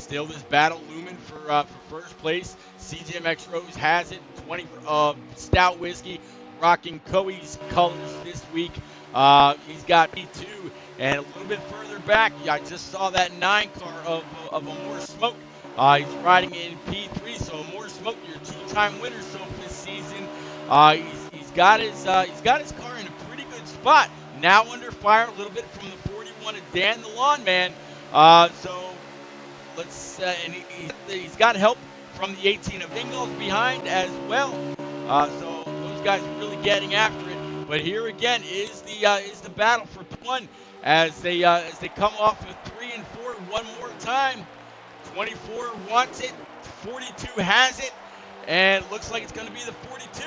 Still this battle looming for first place. CJMX Rose has it. 20 Stout Whiskey rocking Coey's colors this week. He's got P2, and a little bit further back, I just saw that 9 car of Amore Smoke. He's riding in P3, so Amore Smoke, your 2-time winner so this season. He's got his car in a pretty good spot. Now under fire a little bit from the 41 of Dan the Lawn Man. So let's and he's got help from the 18 of Ingles behind as well. So those guys are really getting after it. But here again is the battle for one as they come off with 3 and 4 one more time. 24 wants it, 42 has it, and it looks like it's going to be the 42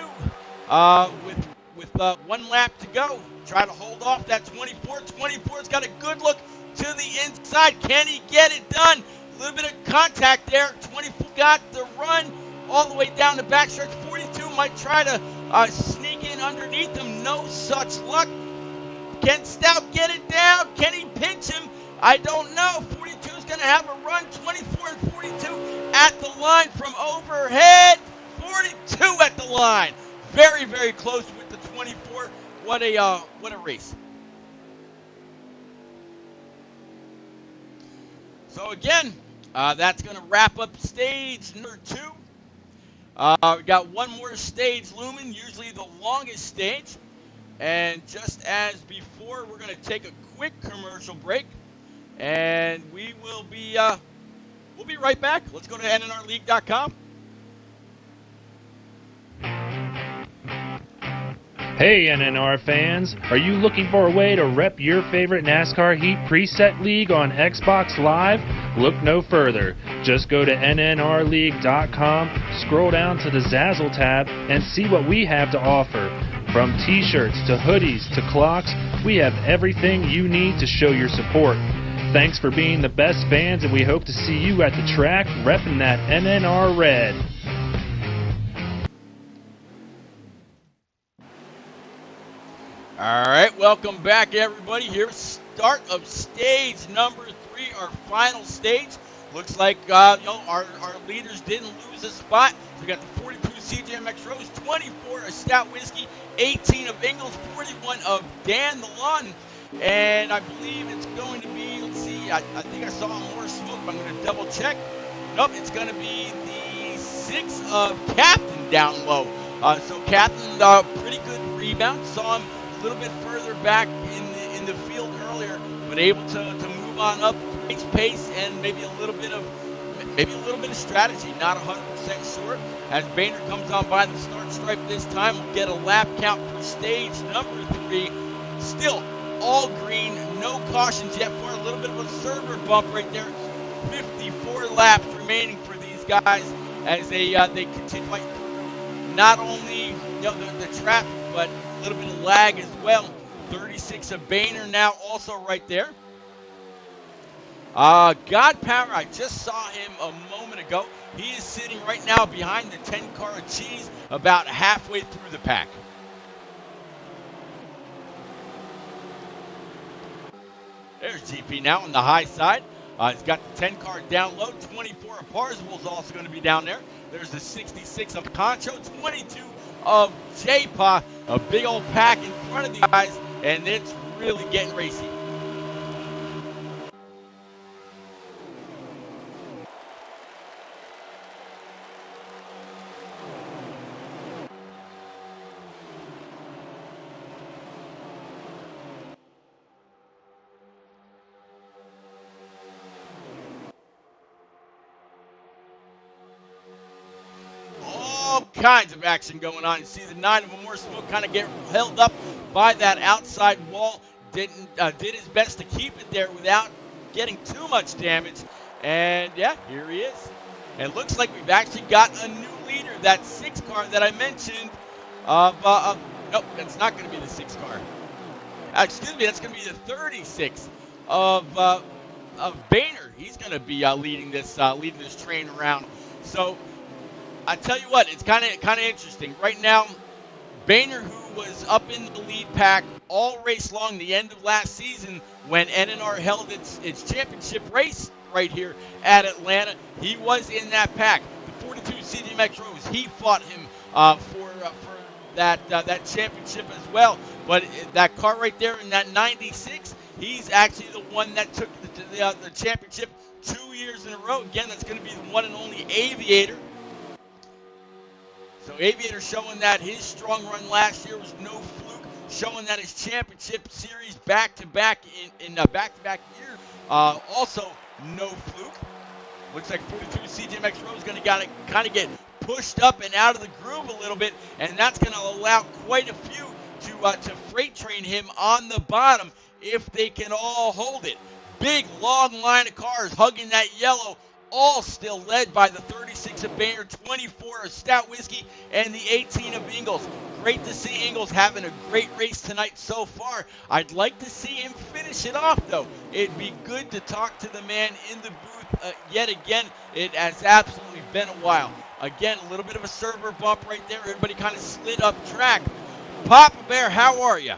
with 1 lap to go. Try to hold off that 24. 24's got a good look to the inside. Can he get it done? A little bit of contact there. 24 got the run all the way down the backstretch. 42 might try to sneak in underneath him. No such luck. Can Stout get it down? Can he pinch him? I don't know. 42 is going to have a run. 24 and 42 at the line from overhead. 42 at the line. Very, very close with the 24. What a race. So again, that's going to wrap up stage number 2. We got one more stage looming, usually the longest stage. And just as before, we're going to take a quick commercial break, and we'll be right back. Let's go to NNRleague.com. Hey NNR fans, are you looking for a way to rep your favorite NASCAR Heat Preset League on Xbox Live? Look no further. Just go to NNRleague.com, scroll down to the Zazzle tab, and see what we have to offer. From t-shirts to hoodies to clocks, we have everything you need to show your support. Thanks for being the best fans, and we hope to see you at the track repping that NNR red. All right, welcome back, everybody. Here's start of stage number 3, our final stage. Looks like our leaders didn't lose a spot. So we got the 42 CJMX Rose, 24 of Stout Whiskey, 18 of Ingles, 41 of Dan the Lawn. And I believe it's going to be, let's see, I think I saw more smoke, but I'm going to double check. Nope, it's going to be the 6 of Captain down low. So Captain, pretty good rebound. Saw him a little bit further back in the field earlier, but able to move on up pace and maybe a little bit of strategy. Not 100% sure. As Boehner comes on by the start stripe this time, we'll get a lap count for stage number 3. Still all green, no cautions yet for a little bit of a server bump right there. 54 laps remaining for these guys as they continue fighting through not only the traffic, but a little bit of lag as well. 36 of Boehner now also right there. God Power, I just saw him a moment ago. He is sitting right now behind the 10 car of Cheese, about halfway through the pack. There's GP now on the high side. He's got the 10 car down low. 24 of Parsifal is also going to be down there. There's the 66 of Concho, 22 of J-Pa. A big old pack in front of the guys, and it's really getting racy. All kinds of action going on. You see the 9 of Amore Smoke kind of get held up by that outside wall. Did his best to keep it there without getting too much damage. And yeah, here he is. And it looks like we've actually got a new leader. That 6 car that I mentioned. Nope, that's not going to be the 6 car. Excuse me, that's going to be the 36 of Boehner. He's going to be leading this train around. So I tell you what, it's kind of interesting. Right now, Boehner, who was up in the lead pack all race long, the end of last season when NNR held its championship race, right here at Atlanta. He was in that pack. The 42 CDMX Rose, he fought him for that championship as well. But that car right there in that 96, he's actually the one that took the championship 2 years in a row. Again, that's going to be the one and only Aviator. So Aviator showing that his strong run last year was no fluke, showing that his championship series back-to-back in back-to-back years also no fluke. Looks like 42 CJMX Rose is going to kind of get pushed up and out of the groove a little bit, and that's going to allow quite a few to freight train him on the bottom if they can all hold it. Big, long line of cars hugging that yellow, all still led by the 36 of Boehner, 24 of Stout Whiskey, and the 18 of Ingles. Great to see Ingles having a great race tonight so far. I'd like to see him finish it off, though. It'd be good to talk to the man in the booth yet again. It has absolutely been a while. Again, a little bit of a server bump right there. Everybody kind of slid up track. Papa Bear, how are you?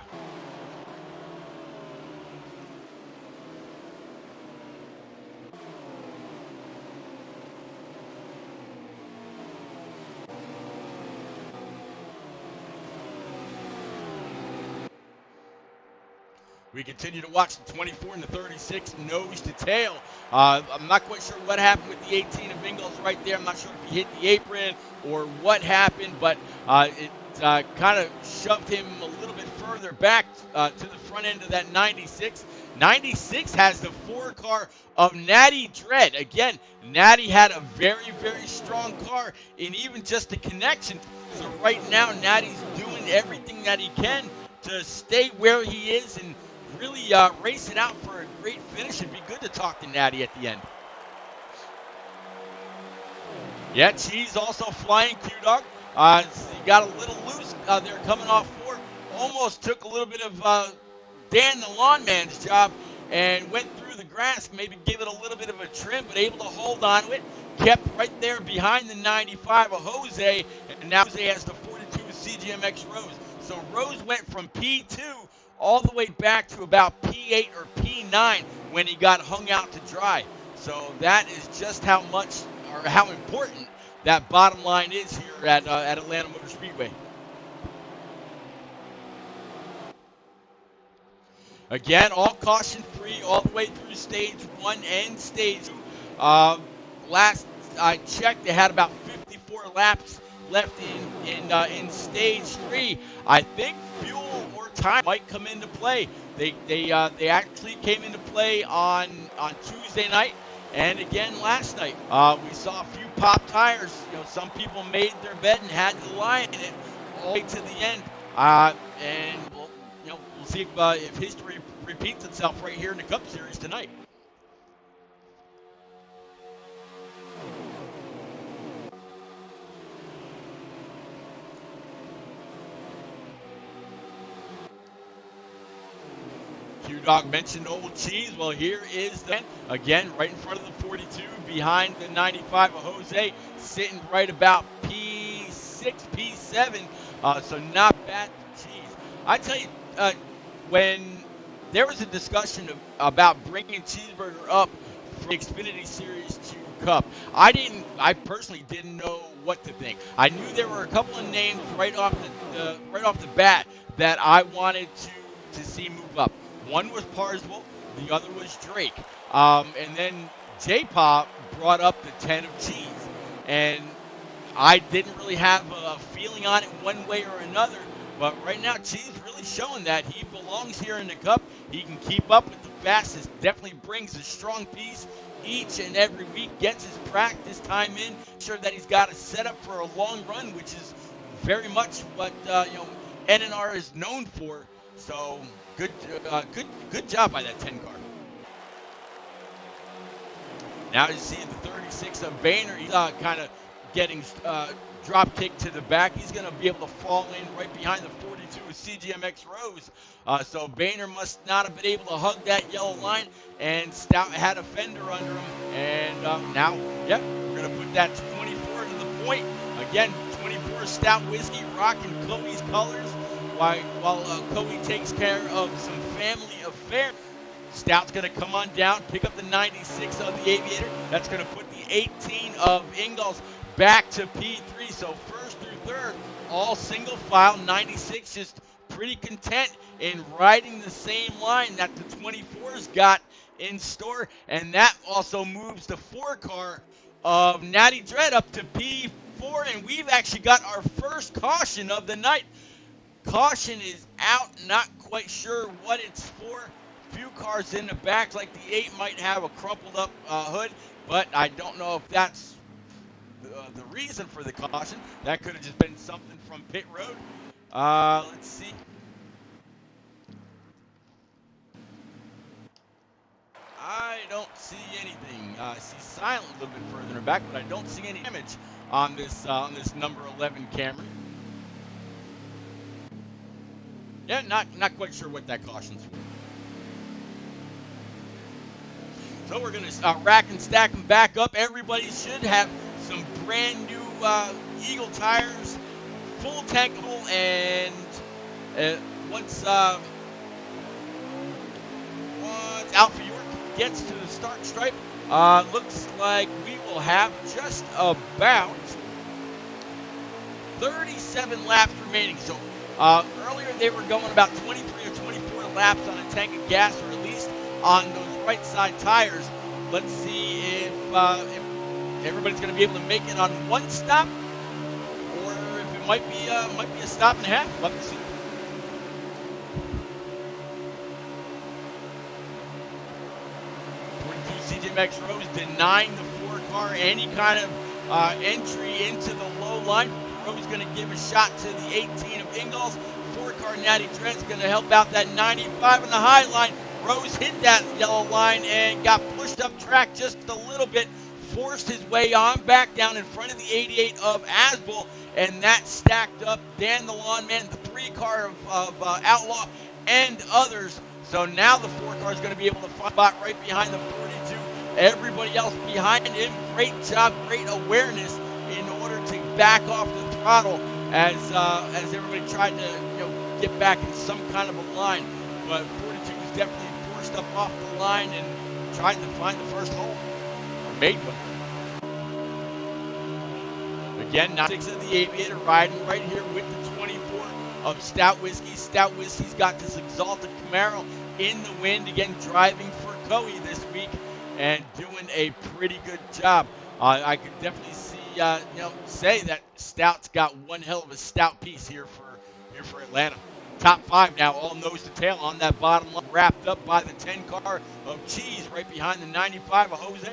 We continue to watch the 24 and the 36 nose to tail. I'm not quite sure what happened with the 18 of Ingles right there. I'm not sure if he hit the apron or what happened, but it kind of shoved him a little bit further back to the front end of that 96. 96 has the 4-car of Natty Dread. Again, Natty had a very, very strong car in even just the connection. So right now, Natty's doing everything that he can to stay where he is and really race it out for a great finish. It'd be good to talk to Natty at the end. Yeah, Cheese also flying Q-Dog. He got a little loose there coming off 4. Almost took a little bit of Dan the Lawn Man's job and went through the grass, maybe give it a little bit of a trim, but able to hold on to it. Kept right there behind the 95 of Jose, and now Jose has the 42 CGMX Rose. So Rose went from P2 all the way back to about P8 or P9 when he got hung out to dry. So that is just how much or how important that bottom line is here at Atlanta Motor Speedway. Again, all caution free all the way through stage 1 and stage 2. Last I checked, they had about 54 laps left in stage 3. I think fuel or time might come into play. They actually came into play on Tuesday night and again last night. We saw a few pop tires. Some people made their bed and had to lie in it all the way to the end. And we'll see if history repeats itself right here in the Cup Series tonight. Q-Dog mentioned Old Cheese. Well, here is then again right in front of the 42, behind the 95 of Jose, sitting right about P6, P7. So not bad for Cheese. I tell you, when there was a discussion about bringing Cheeseburger up from the Xfinity Series to Cup, I personally didn't know what to think. I knew there were a couple of names right off the bat that I wanted to see move up. One was Parsville, the other was Drake. And then J-Pop brought up the 10 of Cheese. And I didn't really have a feeling on it one way or another. But right now, Cheese really showing that he belongs here in the Cup. He can keep up with the fastest. Definitely brings a strong piece each and every week. Gets his practice time in. Sure that he's got a setup for a long run, which is very much what NNR is known for. So good job by that 10 car. Now you see the 36 of Boehner. He's kind of getting drop kick to the back. He's going to be able to fall in right behind the 42 of CGMX Rose. So Boehner must not have been able to hug that yellow line, and Stout had a fender under him. And now, yep, we're going to put that 24 to the point. Again, 24 Stout Whiskey rocking Chloe's colors while Chloe takes care of some family affairs. Stout's going to come on down, pick up the 96 of the Aviator. That's going to put the 18 of Ingalls back to P3. So first through third, all single file. 96 just pretty content in riding the same line that the 24's got in store. And that also moves the 4-car of Natty Dread up to P4. And we've actually got our first caution of the night. Caution is out, not quite sure what it's for. Few cars in the back, like the 8 might have a crumpled up hood, but I don't know if that's the reason for the caution. That could have just been something from pit road. Let's see. I don't see anything. I see silent a little bit further in the back, but I don't see any damage on this number 11 Camry. Yeah, not quite sure what that caution's for. So we're going to rack and stack them back up. Everybody should have some brand new Eagle tires, full tankable, and once Alpha York gets to the start stripe, looks like we will have just about 37 laps remaining. So earlier they were going about 23 or 24 laps on a tank of gas, or at least on those right side tires. Let's see if everybody's going to be able to make it on one stop, or if it might be a stop and a half. Love to see. CJ Max Rose denying the 4-car any kind of entry into the low line. Rose going to give a shot to the 18 of Ingalls. 4-car Natty Dread's going to help out that 95 on the high line. Rose hit that yellow line and got pushed up track just a little bit, forced his way on back down in front of the 88 of Asbull, and that stacked up Dan the Lawn Man, the 3-car of Outlaw, and others. So now the 4-car is going to be able to find a spot right behind the 42. Everybody else behind him, great job, great awareness in order to back off the throttle as everybody tried to get back in some kind of a line. But 42 was definitely forced up off the line and tried to find the first hole. Made one. Again, 96 of the Aviator riding right here with the 24 of Stout Whiskey. Stout Whiskey's got this exalted Camaro in the wind, again driving for Coey this week and doing a pretty good job. I could definitely see, say that Stout's got one hell of a stout piece here for Atlanta. Top 5 now, all nose to tail on that bottom line, wrapped up by the 10-car of Cheese right behind the 95 of Jose.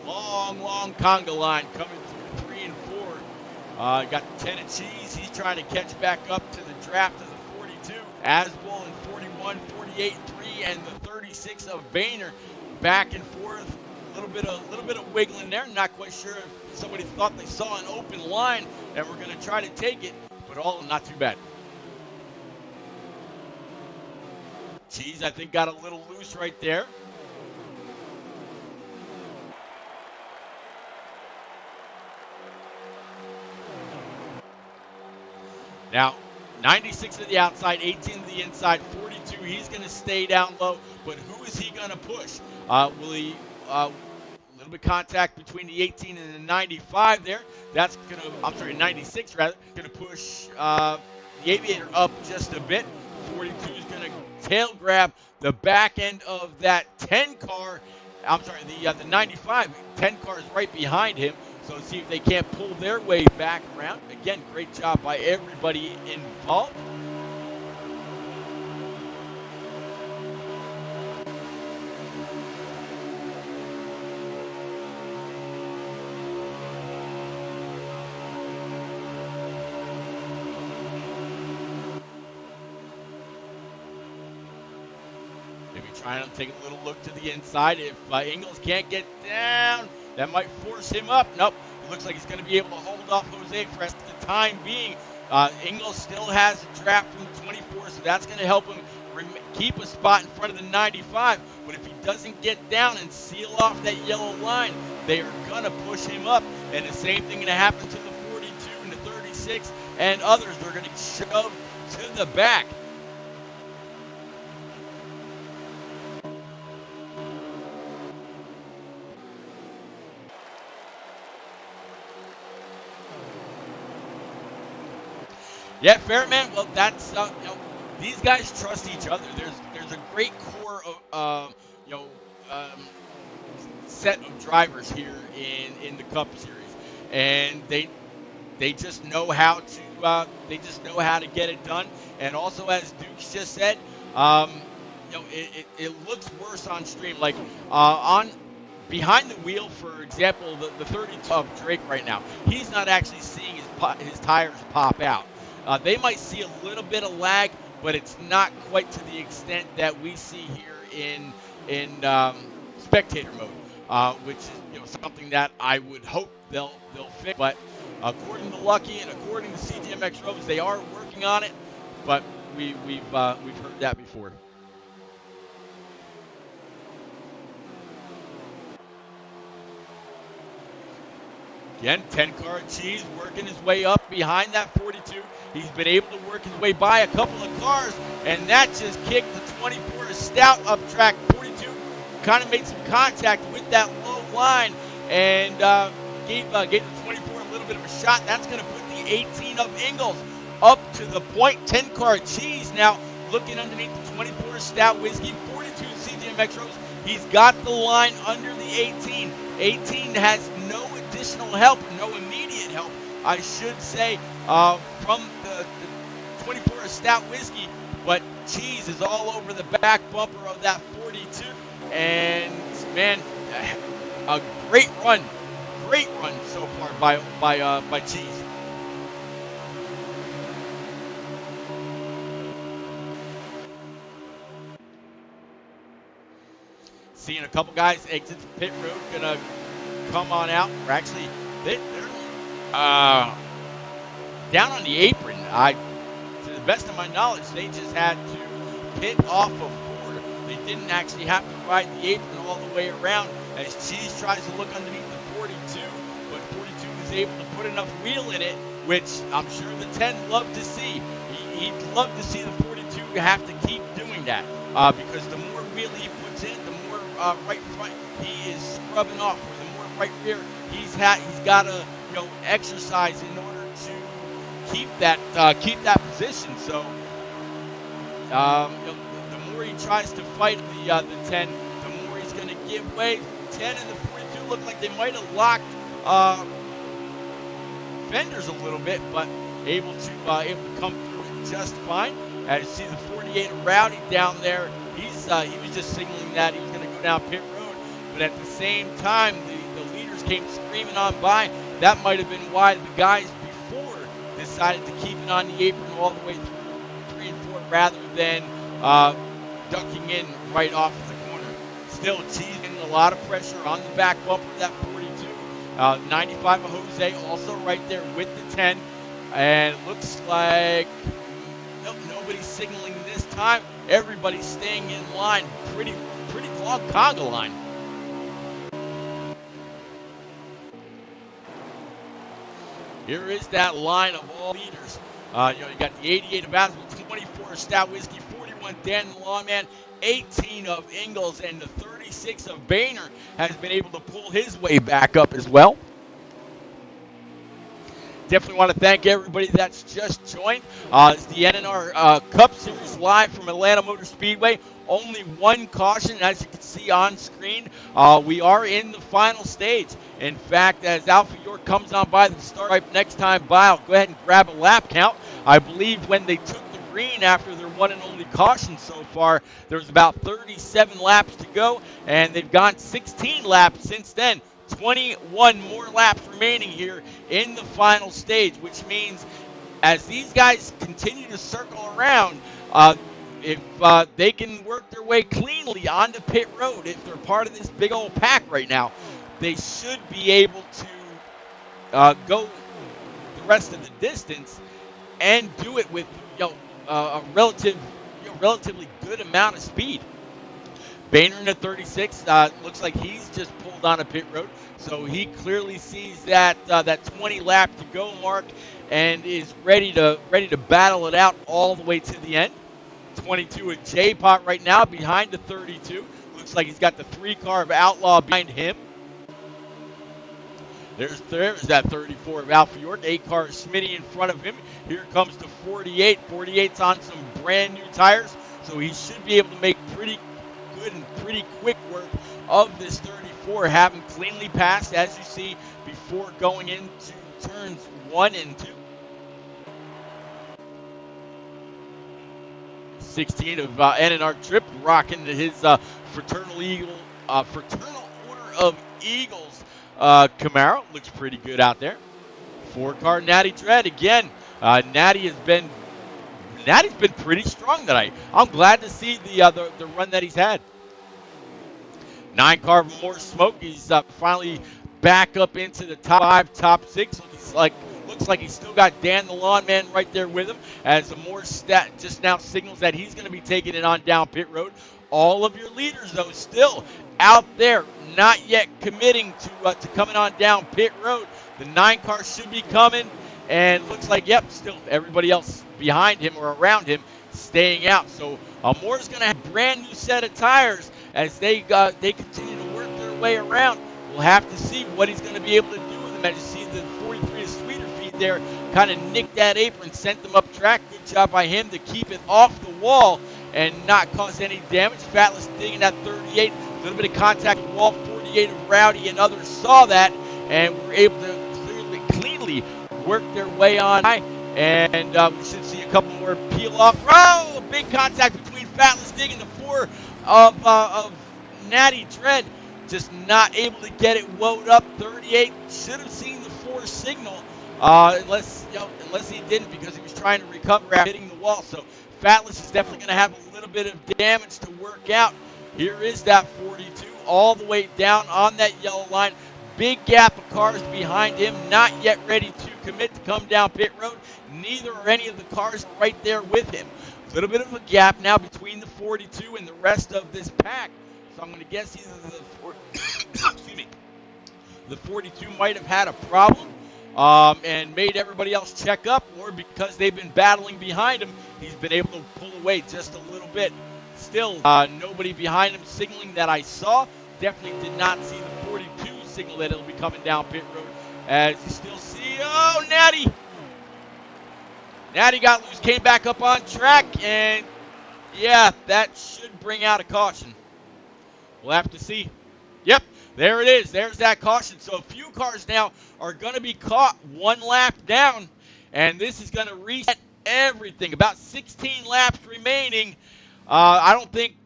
Long conga line coming through 3 and 4. Got the 10 of Cheese. He's trying to catch back up to the draft of the 42. Asbull in 41, 48, 3, and the 36 of Boehner. Back and forth. A little bit of wiggling there. Not quite sure if somebody thought they saw an open line and were going to try to take it, but all not too bad. Cheese, I think, got a little loose right there. Now, 96 to the outside, 18 to the inside, 42. He's going to stay down low, but who is he going to push? Will he? A little bit of contact between the 18 and the 95 there. That's going to, 96 rather, going to push the Aviator up just a bit. 42 is going to tail grab the back end of that 10 car. The 95. 10 car is right behind him. So see if they can't pull their way back around. Again, great job by everybody involved. Maybe trying to take a little look to the inside. If Ingalls can't get down, that might force him up. Nope. It looks like he's going to be able to hold off Jose for the time being. Ingalls still has a draft from the 24, so that's going to help him keep a spot in front of the 95. But if he doesn't get down and seal off that yellow line, they are going to push him up. And the same thing going to happen to the 42. 36, and others are going to shove to the back. Yeah, fair, man. Well, that's these guys trust each other. There's a great core of you know um, set of drivers here in the Cup Series, and they just know how to get it done. And also, as Dukes just said, it looks worse on stream. Like on behind the wheel, for example, the 32 of Drake right now, he's not actually seeing his tires pop out. They might see a little bit of lag, but it's not quite to the extent that we see here in spectator mode, which is something that I would hope they'll fix. But according to Lucky and according to CDMX Roads, they are working on it. But we've heard that before. Again, 10-car Cheese working his way up behind that 42. He's been able to work his way by a couple of cars, and that just kicked the 24 Stout up track. 42 kind of made some contact with that low line and gave the 24 a little bit of a shot. That's going to put the 18 of Ingalls up to the point. 10-car Cheese now looking underneath the 24 Stout Whiskey. 42 CDMX Rose. He's got the line under the 18. 18 has no additional help, no immediate help, I should say, from the 24 Stout Whiskey, but Cheese is all over the back bumper of that 42, and man, a great run so far by Cheese. Seeing a couple guys exit the pit road, gonna come on out. Or actually, they're down on the apron. To the best of my knowledge, they just had to pit off of 4. They didn't actually have to ride the apron all the way around as Cheese tries to look underneath the 42, but 42 is able to put enough wheel in it, which I'm sure the 10 love to see. He'd love to see the 42 have to keep doing that because the more wheel he puts in, the more right front he is scrubbing off, or the more right rear he's got to exercise in order to keep that position. So the more he tries to fight the 10, the more he's going to give way. 10 and the 42 look like they might have locked fenders a little bit, but able to come through it just fine. As you see the 48 Rowdy down there, he was just signaling that he was going to go down pit road, but at the same time the leaders came screaming on by. That might have been why the guys before decided to keep it on the apron all the way through 3 and 4 rather than ducking in right off the corner. Still, Cheese getting a lot of pressure on the back bumper of that 42. 95 of Jose also right there with the 10, and it looks like nobody's signaling this time. Everybody's staying in line. Pretty long conga line. Here is that line of all leaders. You got the 88 of Aspen, 24 Stout Whiskey, 41 Dan the Lawman, 18 of Ingalls, and the 36 of Boehner has been able to pull his way back up as well. Definitely want to thank everybody that's just joined. It's the NNR Cup Series live from Atlanta Motor Speedway. Only one caution, as you can see on screen. We are in the final stage. In fact, as Alpha York comes on by the start stripe next time by, I'll go ahead and grab a lap count. I believe when they took the green after their one and only caution so far, there was about 37 laps to go, and they've gone 16 laps since then. 21 more laps remaining here in the final stage, which means as these guys continue to circle around, if they can work their way cleanly onto pit road, if they're part of this big old pack right now, they should be able to go the rest of the distance and do it with a relatively good amount of speed. Boehner in the 36 looks like he's just pulled on a pit road, so he clearly sees that that 20 lap to go mark and is ready to battle it out all the way to the end. 22 at J-Pot right now behind the 32. Looks like he's got the 3-car of Outlaw behind him. There's that 34 of Alpha York, 8-car Smitty in front of him. Here comes the 48. 48's on some brand new tires, so he should be able to make pretty good and pretty quick work of this 34, having cleanly passed, as you see, before going into turns 1 and 2. 16 of NNR Trip, rocking his fraternal Order of Eagles Camaro. Looks pretty good out there. 4-car Natty Dread again. Natty's been pretty strong tonight. I'm glad to see the run that he's had. 9-car More Smoke. He's finally back up into the top 5, top 6. Looks like he's still got Dan the Lawn Man right there with him, as the More stat just now signals that he's going to be taking it on down pit road. All of your leaders, though, still out there, not yet committing to coming on down pit road. The 9-car should be coming, and looks like, yep, still everybody else behind him or around him staying out. So Moore's going to have a brand new set of tires as they continue to work their way around. We'll have to see what he's going to be able to do with them. As you see, the 43 of Sweeter Feet there kind of nicked that apron, sent them up track. Good job by him to keep it off the wall and not cause any damage. Fatless digging that 38. A little bit of contact with wall. 48 of Rowdy and others saw that and were able to cleanly work their way on high. And we should see a couple more peel off. Oh, big contact between Fatless Dig and the 4 of Natty Dread. Just not able to get it woed up. 38 should have seen the 4 signal, unless he didn't, because he was trying to recover after hitting the wall. So Fatless is definitely going to have a little bit of damage to work out. Here is that 42 all the way down on that yellow line. Big gap of cars behind him, not yet ready to commit to come down pit road. Neither are any of the cars right there with him. A little bit of a gap now between the 42 and the rest of this pack. So I'm going to guess either the 42 might have had a problem and made everybody else check up, or because they've been battling behind him, he's been able to pull away just a little bit. Still, nobody behind him signaling that I saw. Definitely did not see the 42 signal that it'll be coming down pit road. As you still see, oh, Natty got loose, came back up on track, and yeah, that should bring out a caution. We'll have to see. Yep, there it is. There's that caution. So a few cars now are going to be caught 1 lap down, and this is going to reset everything. About 16 laps remaining. I don't think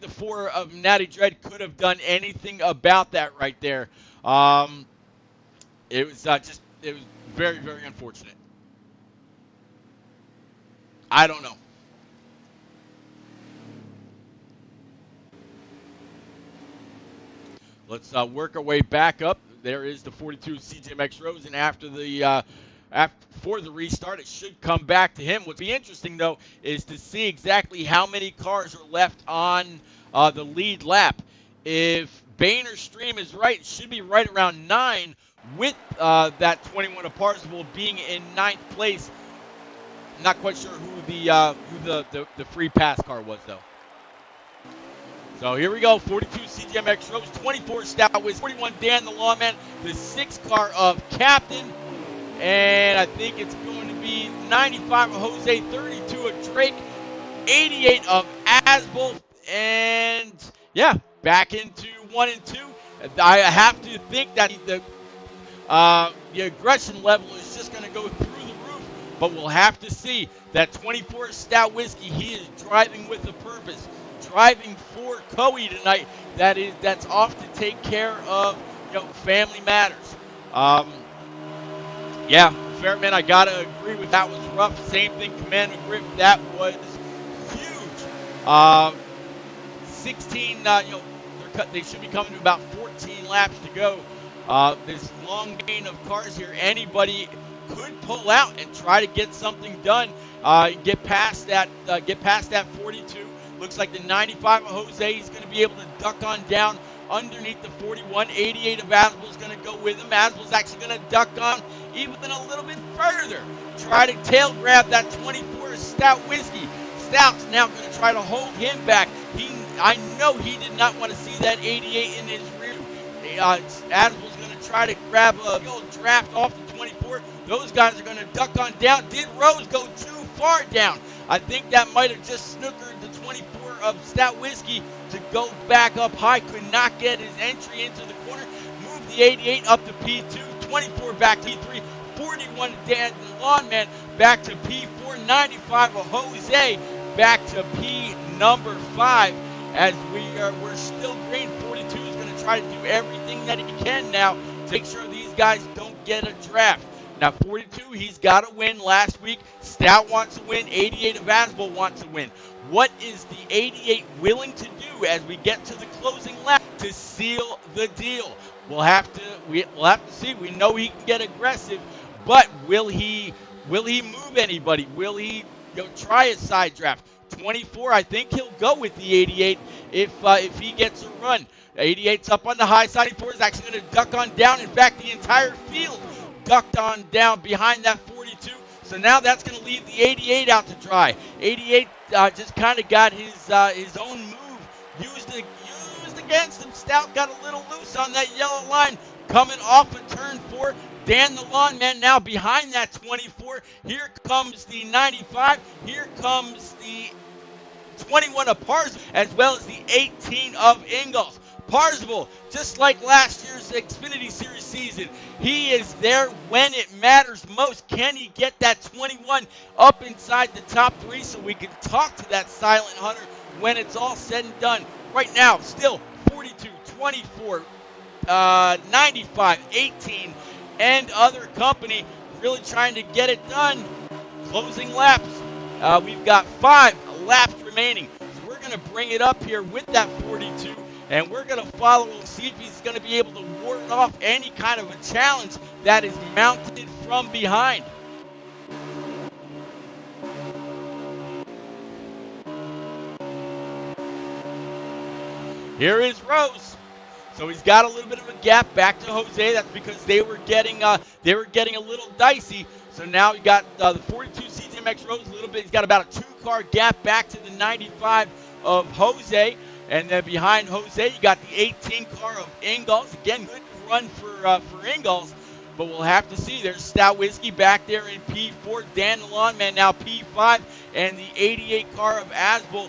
the 4 of Natty Dread could have done anything about that right there. It was very, very unfortunate. I don't know. Let's work our way back up. There is the 42 CJMX Rose, and after the restart, it should come back to him. What's be interesting, though, is to see exactly how many cars are left on the lead lap. If Boehner's stream is right, it should be right around 9, with that 21 of Parzival being in 9th place. I'm not quite sure who the free pass car was, though. So here we go, 42 CGMX Rose, 24 Stout Wiz, 41 Dan the Lawman, the 6-car of Captain, and I think it's going to be 95 of Jose, 32 of Drake, 88 of Asbel, and yeah, back into 1 and 2. I have to think that the aggression level is just going to go through the roof, but we'll have to see. That 24 Stout Whiskey, he is driving with a purpose. Driving for Coey tonight. That's off to take care of family matters. Yeah, Fairman, I gotta agree with that was rough. Same thing, Commander Griff, that was huge. 16, they should be coming to about 14 laps to go. This long gain of cars here, anybody could pull out and try to get something done. Get past that 42. Looks like the 95 of Jose is going to be able to duck on down underneath the 41. 88 of Asbel is going to go with him. Asbel's actually going to duck on even a little bit further. Try to tail grab that 24 Stout Whiskey. Stout's now going to try to hold him back. I know he did not want to see that 88 in his rear. Asbel's going to try to grab a old draft off the 24. Those guys are going to duck on down. Did Rose go too far down? I think that might have just snookered the 24 of Stout Whiskey to go back up high. Could not get his entry into the corner. Moved the 88 up to P2. 24 back to P3. 41 Dan the Lawn Man back to P4. 95 of Jose back to P number 5. As we're still green. 42 is going to try to do everything that he can now to make sure these guys don't get a draft. Now 42, he's got to win last week. Stout wants to win. 88 of Asbel wants to win. What is the 88 willing to do as we get to the closing lap to seal the deal? We'll have to see. We know he can get aggressive, but will he move anybody? Will he try a side draft? 24, I think he'll go with the 88 if he gets a run. 88's up on the high side. 24 is actually going to duck on down. In fact, the entire field ducked on down behind that 42. So now that's going to leave the 88 out to dry. 88 just kind of got his own move used against him. Stout got a little loose on that yellow line coming off of turn 4. Dan the Lawn Man now behind that 24. Here comes the 95. Here comes the 21 of Parzival, as well as the 18 of Ingalls. Parzival, just like last year's Xfinity Series season, he is there when it matters most. Can he get that 21 up inside the top 3 so we can talk to that silent hunter when it's all said and done? Right now, still 42, 24, 95, 18, and other company really trying to get it done. Closing laps. We've got 5 laps remaining. So we're going to bring it up here with that 42, and we're going to follow and see if he's going to be able to ward off any kind of a challenge that is mounted from behind. Here is Rose. So he's got a little bit of a gap back to Jose. That's because they were getting a little dicey. So now we got the 42 CTMX Rose a little bit. He's got about a 2-car gap back to the 95 of Jose. And then behind Jose, you got the 18 car of Ingalls. Again, good run for Ingalls. But we'll have to see. There's Stout Whiskey back there in P4. Dan the Lawn Man now P5. And the 88 car of Asbel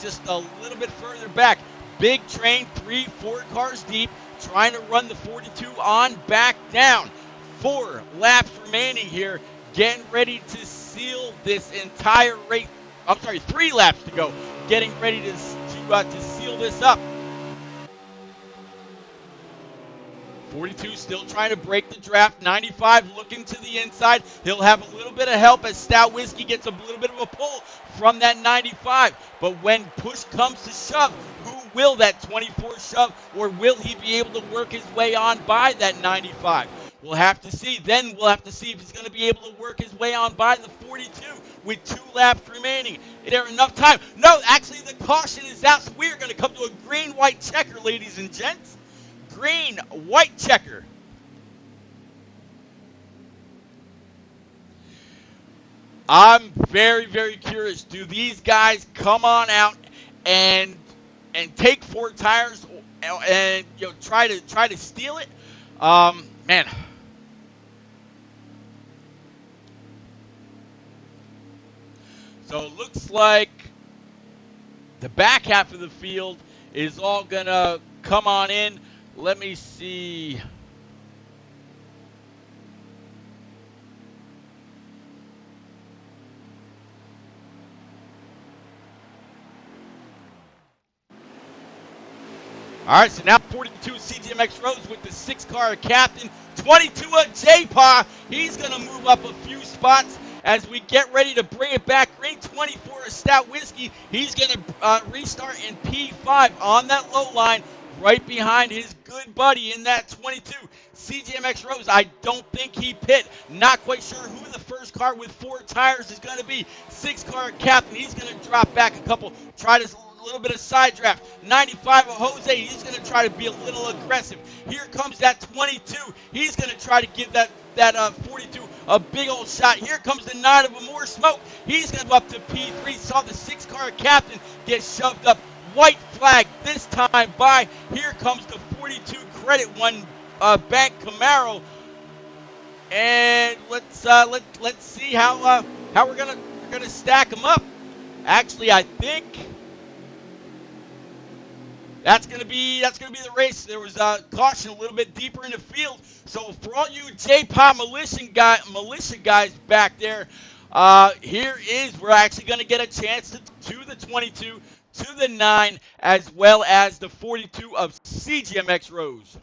just a little bit further back. Big train, 3-4 cars deep, trying to run the 42 on back down. 4 laps remaining here, getting ready to seal this entire race. I'm sorry, 3 laps to go, getting ready to seal this up. 42 still trying to break the draft. 95 looking to the inside. He'll have a little bit of help as Stout Whiskey gets a little bit of a pull from that 95. But when push comes to shove, who will that 24 shove, or will he be able to work his way on by that 95? We'll have to see. Then we'll have to see if he's going to be able to work his way on by the 42 with 2 laps remaining. Is there enough time? No, actually the caution is out, so we're going to come to a green-white checker, ladies and gents. Green, white checker. I'm very, very curious. Do these guys come on out and take 4 tires and try to steal it? Man. So it looks like the back half of the field is all gonna come on in. Let me see. All right, so now 42 CTMX Rose with the 6-car captain. 22 of J-Paw. He's going to move up a few spots as we get ready to bring it back. Green 24 of Stout Whiskey. He's going to restart in P5 on that low line, right behind his good buddy in that 22. CTMX Rose, I don't think he pit. Not quite sure who the first car car with 4 tires is going to be 6-car captain. He's going to drop back a couple, try to a little bit of side draft. 95 of Jose, he's going to try to be a little aggressive. Here comes that 22. He's going to try to give that 42 a big old shot. Here comes the 9 of More Smoke. He's going to go up to P3. Saw the 6-car captain get shoved up. White flag this time by. Here comes the 42 Credit One Bank Camaro. And let's see how we're gonna stack them up. Actually, I think that's gonna be the race. There was caution a little bit deeper in the field. So for all you J-Pop militia guys back there, here is we're actually gonna get a chance to the 22, to the 9, as well as the 42 of CGMX Rose.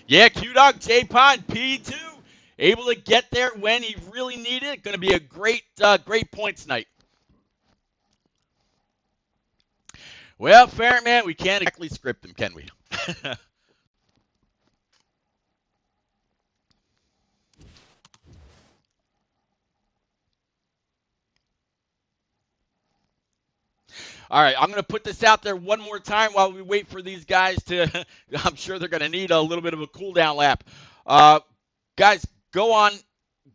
Yeah, Q-Dog, J-Pod, P2, able to get there when he really needed it. Going to be a great points night. Well, fair man, we can't exactly script him, can we? All right, I'm going to put this out there one more time while we wait for these guys to – I'm sure they're going to need a little bit of a cool-down lap. Guys, go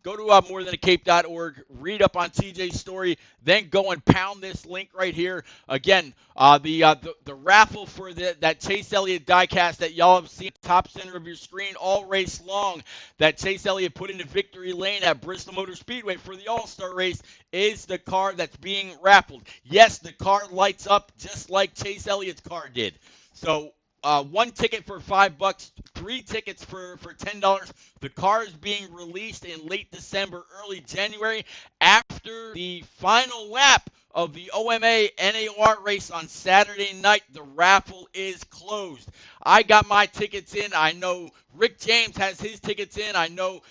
to morethancape.org, read up on TJ's story, then go and pound this link right here. Again, the raffle for that Chase Elliott diecast that y'all have seen top center of your screen all race long, that Chase Elliott put into victory lane at Bristol Motor Speedway for the All-Star race, is the car that's being raffled. Yes, the car lights up just like Chase Elliott's car did. So 1 ticket for $5, 3 tickets for $10. The car is being released in late December, early January, after the final lap of the OMA NAR race on Saturday night. The raffle is closed. I got my tickets in. I know Rick James has his tickets in. I know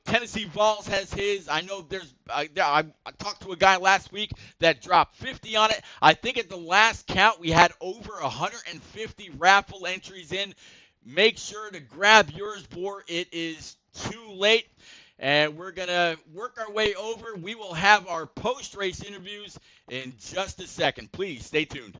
Tennessee Vols has his. I know there's I talked to a guy last week that dropped 50 on it. I think at the last count we had over 150 raffle entries in. Make sure to grab yours before it is too late. And we're going to work our way over. We will have our post-race interviews in just a second. Please stay tuned.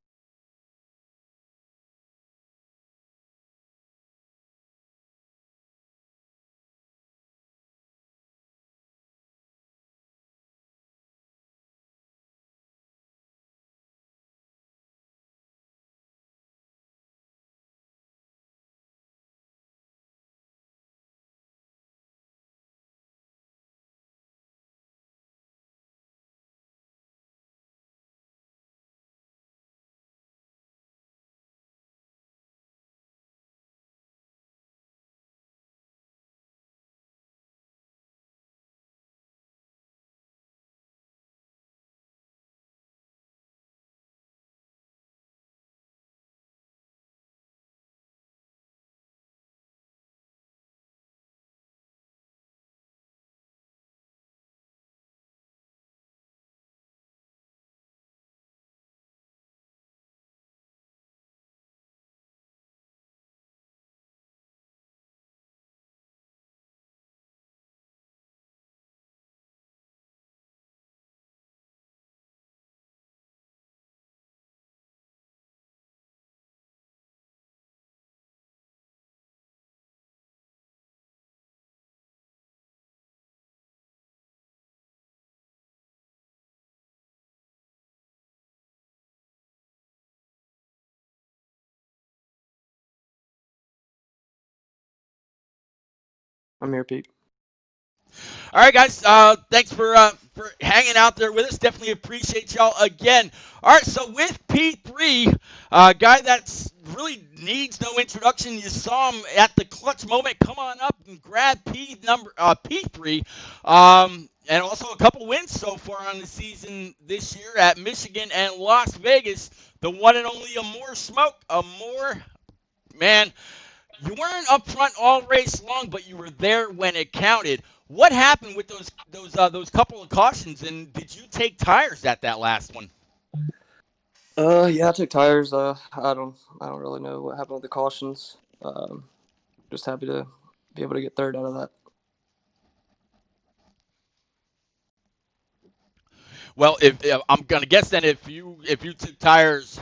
I'm here, Pete. All right, guys. Thanks for hanging out there with us. Definitely appreciate y'all again. All right, so with P3, guy that's really needs no introduction. You saw him at the clutch moment. Come on up and grab P3. And also a couple wins so far on the season this year at Michigan and Las Vegas. The one and only Amore Smoke. Amore, man. You weren't up front all race long, but you were there when it counted. What happened with those couple of cautions, and did you take tires at that last one? Yeah, I took tires. I don't really know what happened with the cautions. Just happy to be able to get third out of that. Well, if I'm gonna guess then if you took tires,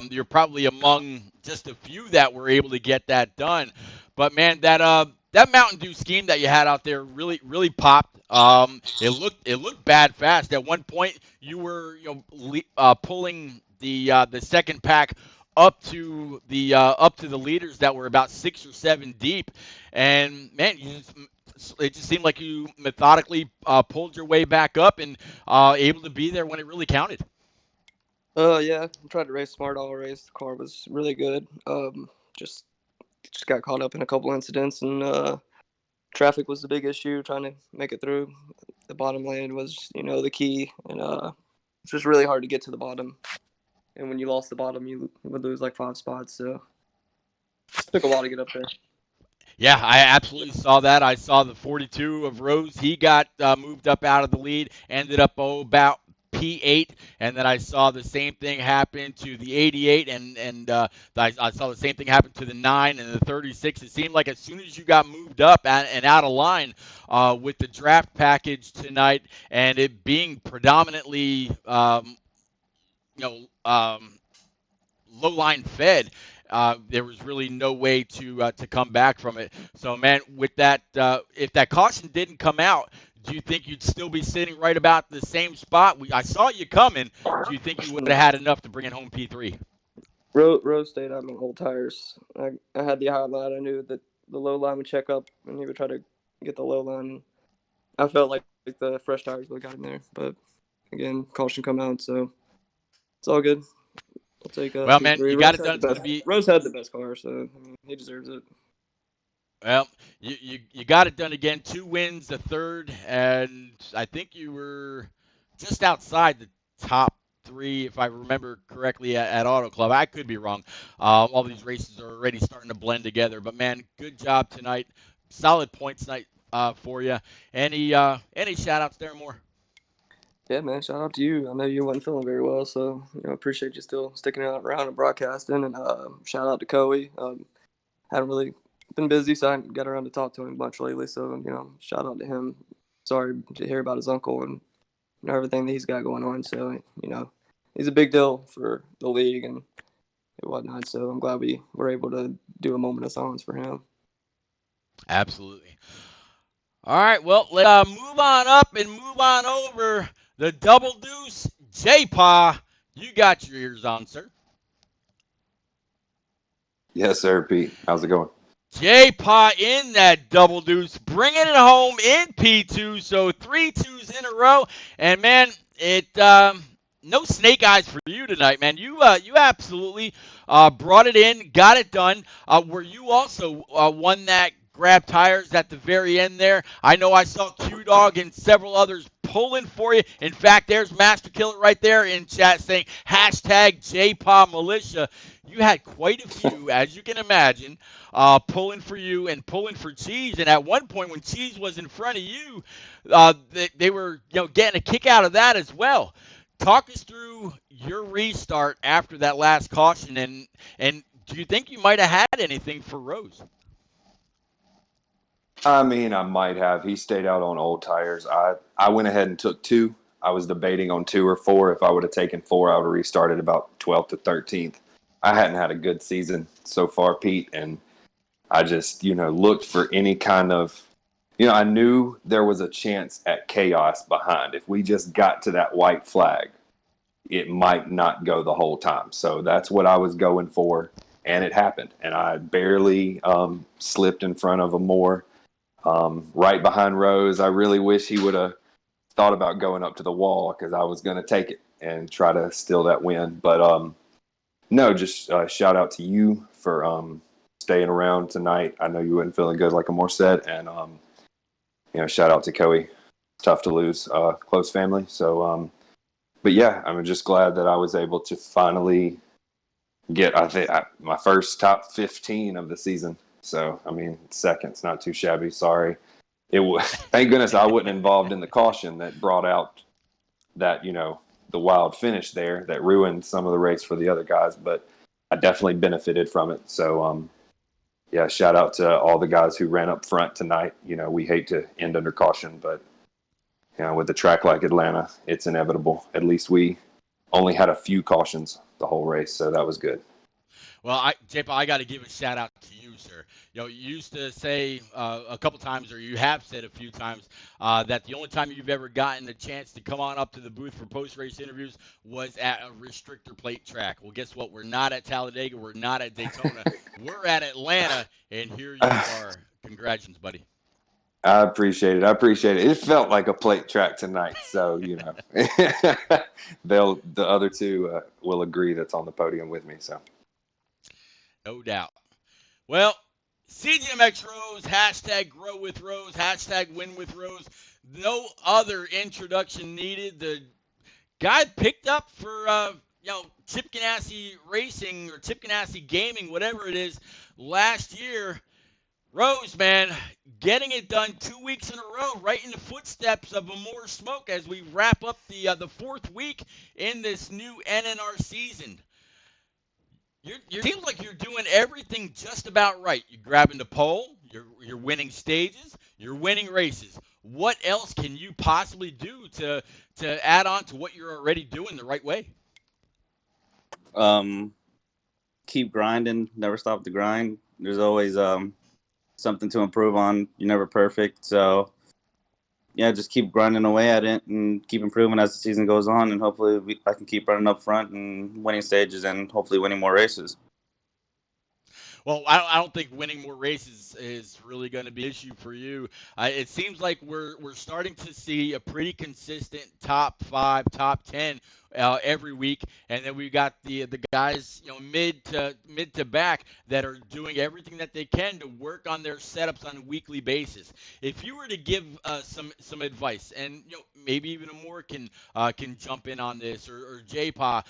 you're probably among just a few that were able to get that done. But man, that Mountain Dew scheme that you had out there really popped. It looked bad fast. At one point, you were pulling the second pack up to the leaders that were about 6 or 7 deep, and man, it just seemed like you methodically pulled your way back up and able to be there when it really counted. Yeah, I tried to race smart all race. The car was really good. Just just got caught up in a couple incidents, and traffic was the big issue. Trying to make it through. The bottom lane was, the key, and it's just really hard to get to the bottom. And when you lost the bottom, you would lose like 5 spots. So it took a while to get up there. Yeah, I absolutely saw that. I saw the 42 of Rose. He got moved up out of the lead, ended up about P8, and then I saw the same thing happen to the 88, and I saw the same thing happen to the 9 and the 36. It seemed like as soon as you got moved up and out of line with the draft package tonight, and it being predominantly you know low line fed. There was really no way to come back from it. So, man, with that, if that caution didn't come out, do you think you'd still be sitting right about the same spot? I saw you coming. Do you think you would have No. had enough to bring it home P3? Rose stayed on my old tires. I had the high line. I knew that the low line would check up, and he would try to get the low line. I felt like the fresh tires would have got in there, but again, caution come out, so it's all good. I'll take Well, P man, three. you got it done. It's going to be Rose had the best car, so I mean, he deserves it. well. You got it done again. 2 wins, a third, and I think you were just outside the top three, if I remember correctly, at Auto Club. I could be wrong. All these races are already starting to blend together. But man, good job tonight. Solid points night for you. Any shout outs there more? Yeah, man. Shout out to you. I know you wasn't feeling very well, so appreciate you still sticking out around and broadcasting. And shout out to Coey. Haven't really been busy, so I haven't got around to talk to him much lately. So shout out to him. Sorry to hear about his uncle and everything that he's got going on. So he's a big deal for the league and whatnot. So I'm glad we were able to do a moment of silence for him. Absolutely. All right, well, let's move on up and move on over the Double Deuce. J-Pa, you got your ears on, sir. Yes, sir, Pete. How's it going? J-Pa in that Double Deuce, bringing it home in P2, so 3 2s in a row. And, man, no snake eyes for you tonight, man. You absolutely brought it in, got it done. Were you also one that grabbed tires at the very end there? I know I saw Q-Dog and several others pulling for you. In fact, there's Master Killer right there in chat saying hashtag JPA Militia. You had quite a few, as you can imagine, pulling for you and pulling for Cheese. And at one point, when Cheese was in front of you, they were getting a kick out of that as well. Talk us through your restart after that last caution, and do you think you might have had anything for Rose? I mean, I might have. He stayed out on old tires. I went ahead and took 2. I was debating on 2 or 4. If I would have taken 4, I would have restarted about 12th to 13th. I hadn't had a good season so far, Pete, and I just, looked for any kind of, I knew there was a chance at chaos behind. If we just got to that white flag, it might not go the whole time. So that's what I was going for, and it happened. And I barely slipped in front of him more. Right behind Rose, I really wish he would have thought about going up to the wall because I was going to take it and try to steal that win. But no, just shout out to you for staying around tonight. I know you weren't feeling good, like Amor said, and shout out to Coey. It's tough to lose close family. So, but yeah, I'm just glad that I was able to finally get my first top 15 of the season. So, I mean, second's not too shabby. Sorry. Thank goodness I wasn't involved in the caution that brought out that, the wild finish there that ruined some of the race for the other guys, but I definitely benefited from it. So, yeah, shout out to all the guys who ran up front tonight. You know, we hate to end under caution, but you know, with a track like Atlanta, it's inevitable. At least we only had a few cautions the whole race, so that was good. Well, J-Paul, I got to give a shout out to you, sir. You know, you used to say a couple times, or you have said a few times, that the only time you've ever gotten a chance to come on up to the booth for post-race interviews was at a restrictor plate track. Well, guess what? We're not at Talladega. We're not at Daytona. We're at Atlanta, and here you are. Congratulations, buddy. I appreciate it. It felt like a plate track tonight, so you know, the other two will agree that's on the podium with me. So, No doubt. Well, CGMX Rose, hashtag grow with Rose, hashtag win with Rose. No other introduction needed. The guy picked up for, Chip Ganassi Racing or Chip Ganassi Gaming, whatever it is, last year. Rose, man, getting it done 2 weeks in a row, right in the footsteps of a More Smoke as we wrap up the fourth week in this new NNR season. You seems like you're doing everything just about right. You're grabbing the pole. You're winning stages. You're winning races. What else can you possibly do to add on to what you're already doing the right way? Keep grinding. Never stop the grind. There's always something to improve on. You're never perfect, so yeah, just keep grinding away at it and keep improving as the season goes on, and hopefully I can keep running up front and winning stages and hopefully winning more races. Well, I don't think winning more races is really going to be an issue for you. It seems like we're starting to see a pretty consistent top 5, top 10 every week, and then we've got the guys, mid to back that are doing everything that they can to work on their setups on a weekly basis. If you were to give some advice, and maybe even more can jump in on this, or J-Pa,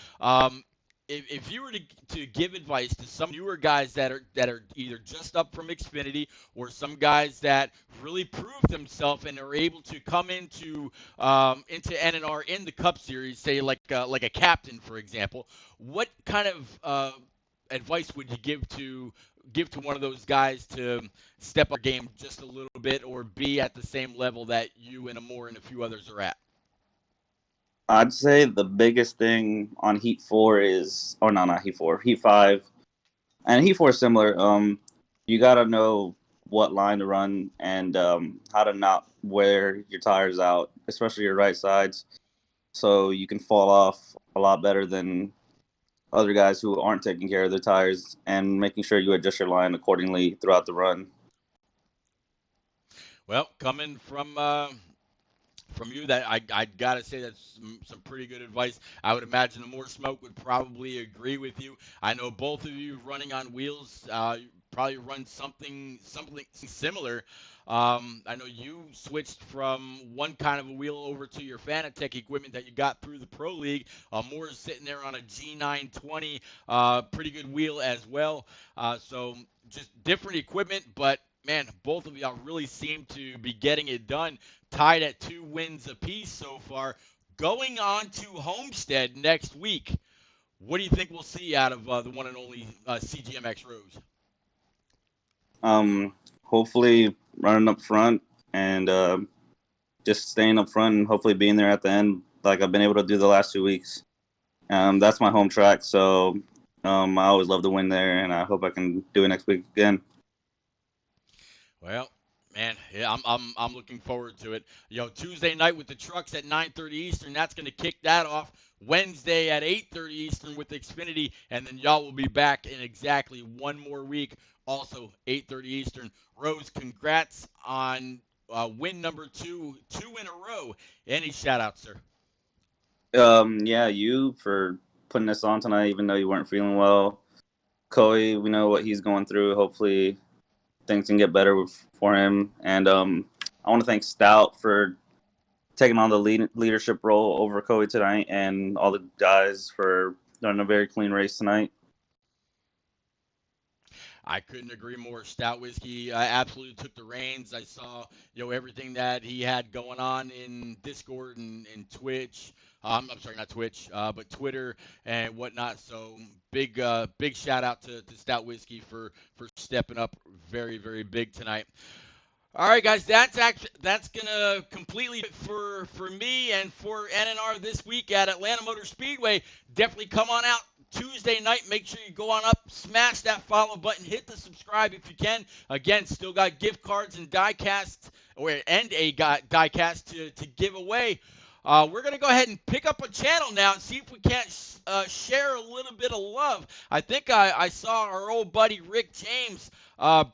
if you were to give advice to some newer guys that are either just up from Xfinity or some guys that really proved themselves and are able to come into NNR in the Cup Series, say like a captain, for example, what kind of advice would you give to one of those guys to step up their game just a little bit or be at the same level that you and a few others are at? I'd say the biggest thing on Heat 4 is, oh no, not Heat 4, Heat 5, and Heat 4 is similar. You gotta know what line to run and how to not wear your tires out, especially your right sides, so you can fall off a lot better than other guys who aren't taking care of their tires, and making sure you adjust your line accordingly throughout the run. Well, coming from you, that I gotta say that's some pretty good advice. I would imagine More Smoke would probably agree with you. I know both of you running on wheels probably run something similar. I know you switched from one kind of a wheel over to your Fanatec equipment that you got through the Pro League. Moore's sitting there on a G920, pretty good wheel as well. So just different equipment, but man, both of y'all really seem to be getting it done. Tied at 2 wins apiece so far. Going on to Homestead next week. What do you think we'll see out of the one and only CGMX Rose? Hopefully running up front and just staying up front and hopefully being there at the end like I've been able to do the last 2 weeks. That's my home track, so I always love to win there, and I hope I can do it next week again. Well, man, yeah, I'm looking forward to it. Tuesday night with the trucks at 9:30 Eastern. That's going to kick that off. Wednesday at 8:30 Eastern with Xfinity, and then y'all will be back in exactly one more week. Also 8:30 Eastern. Rose, congrats on win number 2 in a row. Any shout outs, sir? Yeah, you for putting this on tonight, even though you weren't feeling well. Coy, we know what he's going through. Hopefully things can get better for him. And I want to thank Stout for taking on the leadership role over Coy tonight, and all the guys for running a very clean race tonight. I couldn't agree more. Stout Whiskey absolutely took the reins. I saw, everything that he had going on in Discord and Twitch. I'm sorry, not Twitch, but Twitter and whatnot. So big shout out to Stout Whiskey for stepping up very, very big tonight. All right, guys, that's gonna completely for me and for NNR this week at Atlanta Motor Speedway. Definitely come on out Tuesday night. Make sure you go on up, smash that follow button, hit the subscribe if you can. Again, still got gift cards and diecasts and a diecast to give away. We're going to go ahead and pick up a channel now and see if we can't share a little bit of love. I think I saw our old buddy Rick James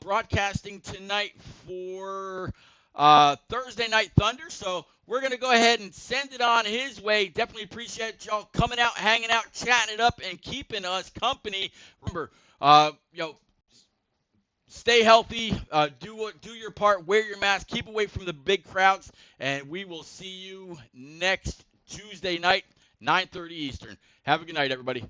broadcasting tonight for Thursday Night Thunder. So we're going to go ahead and send it on his way. Definitely appreciate y'all coming out, hanging out, chatting it up, and keeping us company. Remember, stay healthy, do your part, wear your mask, keep away from the big crowds, and we will see you next Tuesday night, 9:30 Eastern. Have a good night, everybody.